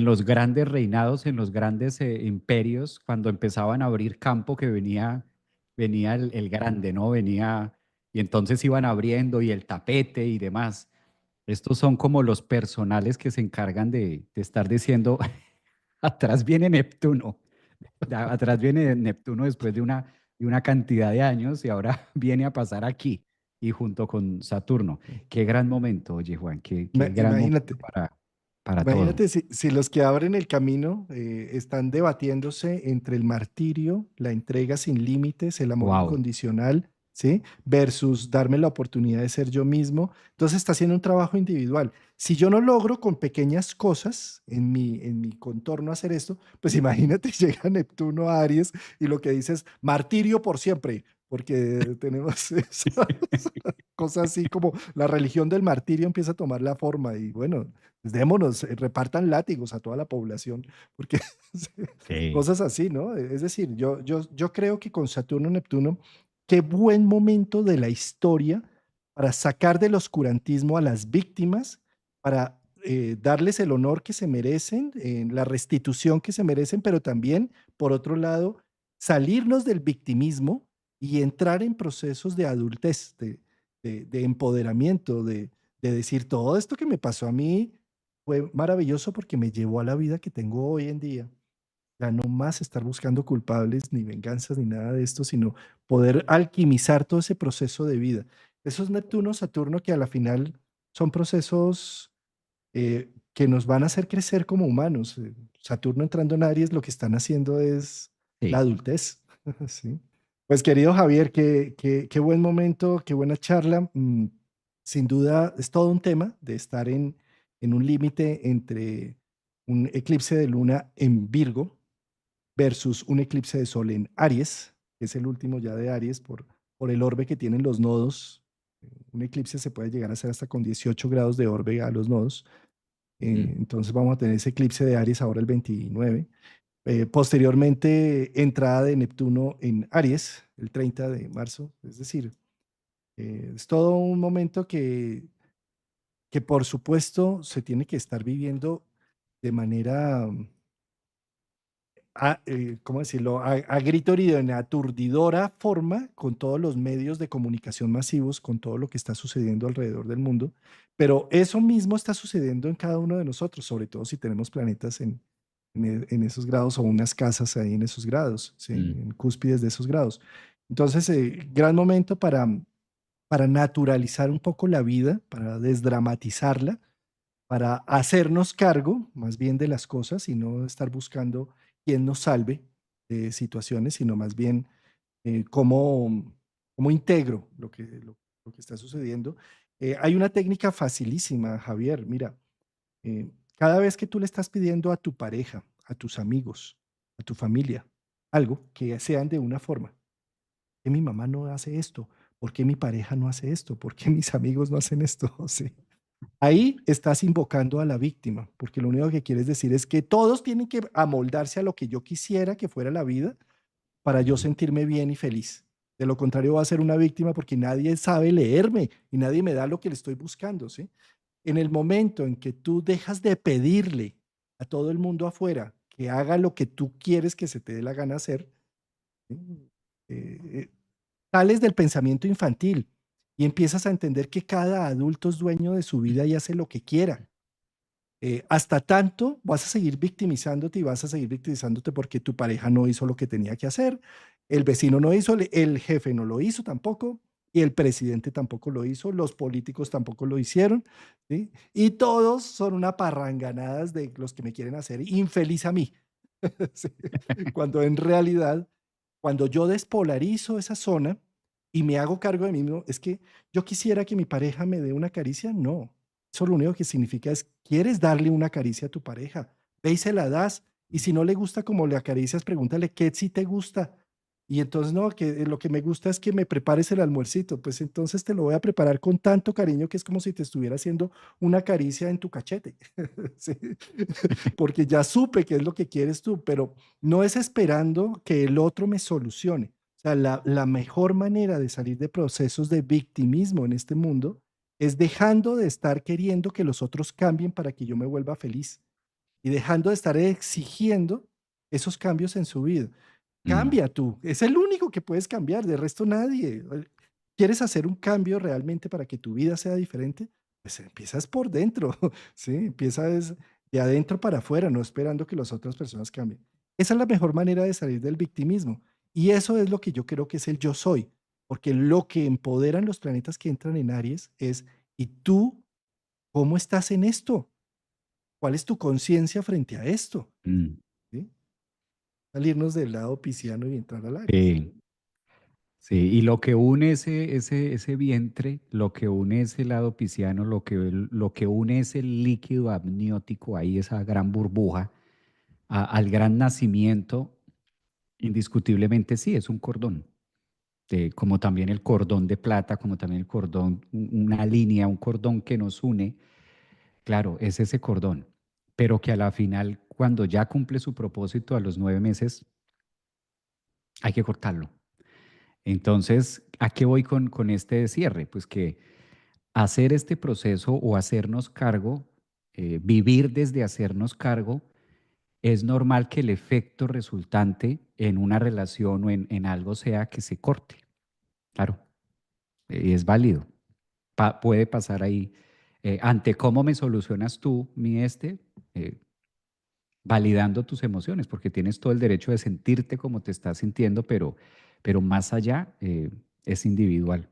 los grandes reinados, en los grandes imperios, cuando empezaban a abrir campo que venía el grande, ¿no? Venía, y entonces iban abriendo y el tapete y demás. Estos son como los personales que se encargan de estar diciendo, atrás viene Neptuno. Atrás viene Neptuno después de una cantidad de años y ahora viene a pasar aquí y junto con Saturno. Qué gran momento, oye Juan, qué gran Imagínate, momento para todo. imagínate si los que abren el camino están debatiéndose entre el martirio, la entrega sin límites, el amor Wow. incondicional, ¿sí? Versus darme la oportunidad de ser yo mismo. Entonces está haciendo un trabajo individual. Si yo no logro con pequeñas cosas en mi contorno hacer esto, pues imagínate, llega Neptuno a Aries y lo que dice es martirio por siempre, porque tenemos esas cosas así como la religión del martirio empieza a tomar la forma y bueno, pues démonos, repartan látigos a toda la población, porque Sí, cosas así, ¿no? Es decir, yo creo que con Saturno y Neptuno, qué buen momento de la historia para sacar del oscurantismo a las víctimas, para darles el honor que se merecen, la restitución que se merecen, pero también, por otro lado, salirnos del victimismo y entrar en procesos de adultez, de empoderamiento, de decir, todo esto que me pasó a mí fue maravilloso porque me llevó a la vida que tengo hoy en día. Ya no más estar buscando culpables, ni venganzas, ni nada de esto, sino poder alquimizar todo ese proceso de vida. Esos Neptuno, Saturno, que a la final son procesos que nos van a hacer crecer como humanos. Saturno entrando en Aries, lo que están haciendo es la sí. adultez. ¿Sí? Pues querido Javier, qué buen momento, qué buena charla. Sin duda es todo un tema de estar en un límite entre un eclipse de luna en Virgo versus un eclipse de sol en Aries, que es el último ya de Aries por el orbe que tienen los nodos. Un eclipse se puede llegar a hacer hasta con 18 grados de orbe a los nodos. Mm. Entonces vamos a tener ese eclipse de Aries ahora el 29. Posteriormente, entrada de Neptuno en Aries, el 30 de marzo. Es decir, es todo un momento que por supuesto se tiene que estar viviendo de manera, ¿cómo decirlo?, a grito herido, en aturdidora forma, con todos los medios de comunicación masivos, con todo lo que está sucediendo alrededor del mundo. Pero eso mismo está sucediendo en cada uno de nosotros, sobre todo si tenemos planetas en esos grados o unas casas ahí en esos grados, ¿sí? Mm. En cúspides de esos grados. Entonces, gran momento para naturalizar un poco la vida, para desdramatizarla, para hacernos cargo más bien de las cosas y no estar buscando quién nos salve de situaciones, sino más bien cómo integro lo que está sucediendo. Hay una técnica facilísima, Javier. Mira, cada vez que tú le estás pidiendo a tu pareja, a tus amigos, a tu familia, algo que sean de una forma, ¿por qué mi mamá no hace esto? ¿Por qué mi pareja no hace esto? ¿Por qué mis amigos no hacen esto? Sí. Ahí estás invocando a la víctima, porque lo único que quieres decir es que todos tienen que amoldarse a lo que yo quisiera que fuera la vida para yo Mm. sentirme bien y feliz. De lo contrario, voy a ser una víctima porque nadie sabe leerme y nadie me da lo que le estoy buscando, ¿sí? En el momento en que tú dejas de pedirle a todo el mundo afuera que haga lo que tú quieres que se te dé la gana hacer, ¿sí? Eh, sales del pensamiento infantil y empiezas a entender que cada adulto es dueño de su vida y hace lo que quiera. Hasta tanto vas a seguir victimizándote y vas a seguir victimizándote porque tu pareja no hizo lo que tenía que hacer, el vecino no hizo, el jefe no lo hizo tampoco, y el presidente tampoco lo hizo, los políticos tampoco lo hicieron, ¿sí? Y todos son una parranganadas de los que me quieren hacer infeliz a mí. Sí. Cuando en realidad, cuando yo despolarizo esa zona y me hago cargo de mí mismo, es que yo quisiera que mi pareja me dé una caricia, no. Eso lo único que significa es, ¿quieres darle una caricia a tu pareja? Ve y se la das. Y si no le gusta como le acaricias, pregúntale qué sí te gusta. Y entonces, no, que lo que me gusta es que me prepares el almuercito. Pues entonces te lo voy a preparar con tanto cariño que es como si te estuviera haciendo una caricia en tu cachete. Sí. Porque ya supe qué es lo que quieres tú, pero no es esperando que el otro me solucione. O sea, la mejor manera de salir de procesos de victimismo en este mundo es dejando de estar queriendo que los otros cambien para que yo me vuelva feliz y dejando de estar exigiendo esos cambios en su vida. Mm, Cambia tú, es el único que puedes cambiar, de resto nadie. ¿Quieres hacer un cambio realmente para que tu vida sea diferente? Pues empiezas por dentro, ¿sí? Empiezas de adentro para afuera, no esperando que las otras personas cambien. Esa es la mejor manera de salir del victimismo. Y eso es lo que yo creo que es el yo soy, porque lo que empoderan los planetas que entran en Aries es, ¿y tú cómo estás en esto? ¿Cuál es tu conciencia frente a esto? mm. ¿Sí? Salirnos del lado pisciano y entrar al Aries. Sí, sí, y lo que une ese vientre, lo que une ese lado pisciano, lo que une ese líquido amniótico ahí, esa gran burbuja, al gran nacimiento, indiscutiblemente sí, es un cordón. Como también el cordón de plata, como también el cordón, una línea, un cordón que nos une, claro, es ese cordón, pero que a la final, cuando ya cumple su propósito a los 9 meses, hay que cortarlo. Entonces, ¿a qué voy con este cierre? Pues que hacer este proceso o hacernos cargo, vivir desde hacernos cargo, es normal que el efecto resultante en una relación o en algo sea que se corte. Claro, es válido. Puede pasar ahí. Ante cómo me solucionas tú, eh, validando tus emociones, porque tienes todo el derecho de sentirte como te estás sintiendo, pero más allá es individual.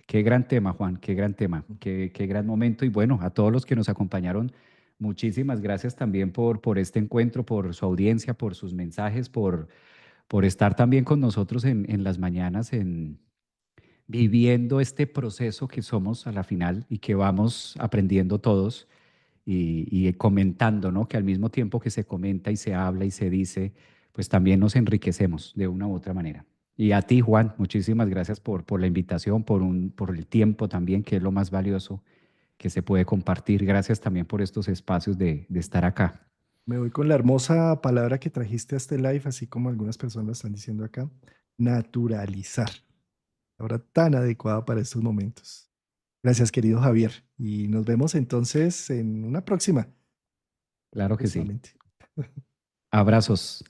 Qué gran tema, Juan, qué gran tema, qué gran momento. Y bueno, a todos los que nos acompañaron, muchísimas gracias también por este encuentro, por su audiencia, por sus mensajes, por estar también con nosotros en las mañanas, viviendo este proceso que somos a la final y que vamos aprendiendo todos y comentando, ¿no? Que al mismo tiempo que se comenta y se habla y se dice, pues también nos enriquecemos de una u otra manera. Y a ti, Juan, muchísimas gracias por la invitación, por el tiempo también, que es lo más valioso que se puede compartir. Gracias también por estos espacios de estar acá. Me voy con la hermosa palabra que trajiste a este live, así como algunas personas lo están diciendo acá, naturalizar. Ahora tan adecuada para estos momentos. Gracias, querido Javier. Y nos vemos entonces en una próxima, Claro que sí. próximamente. Abrazos.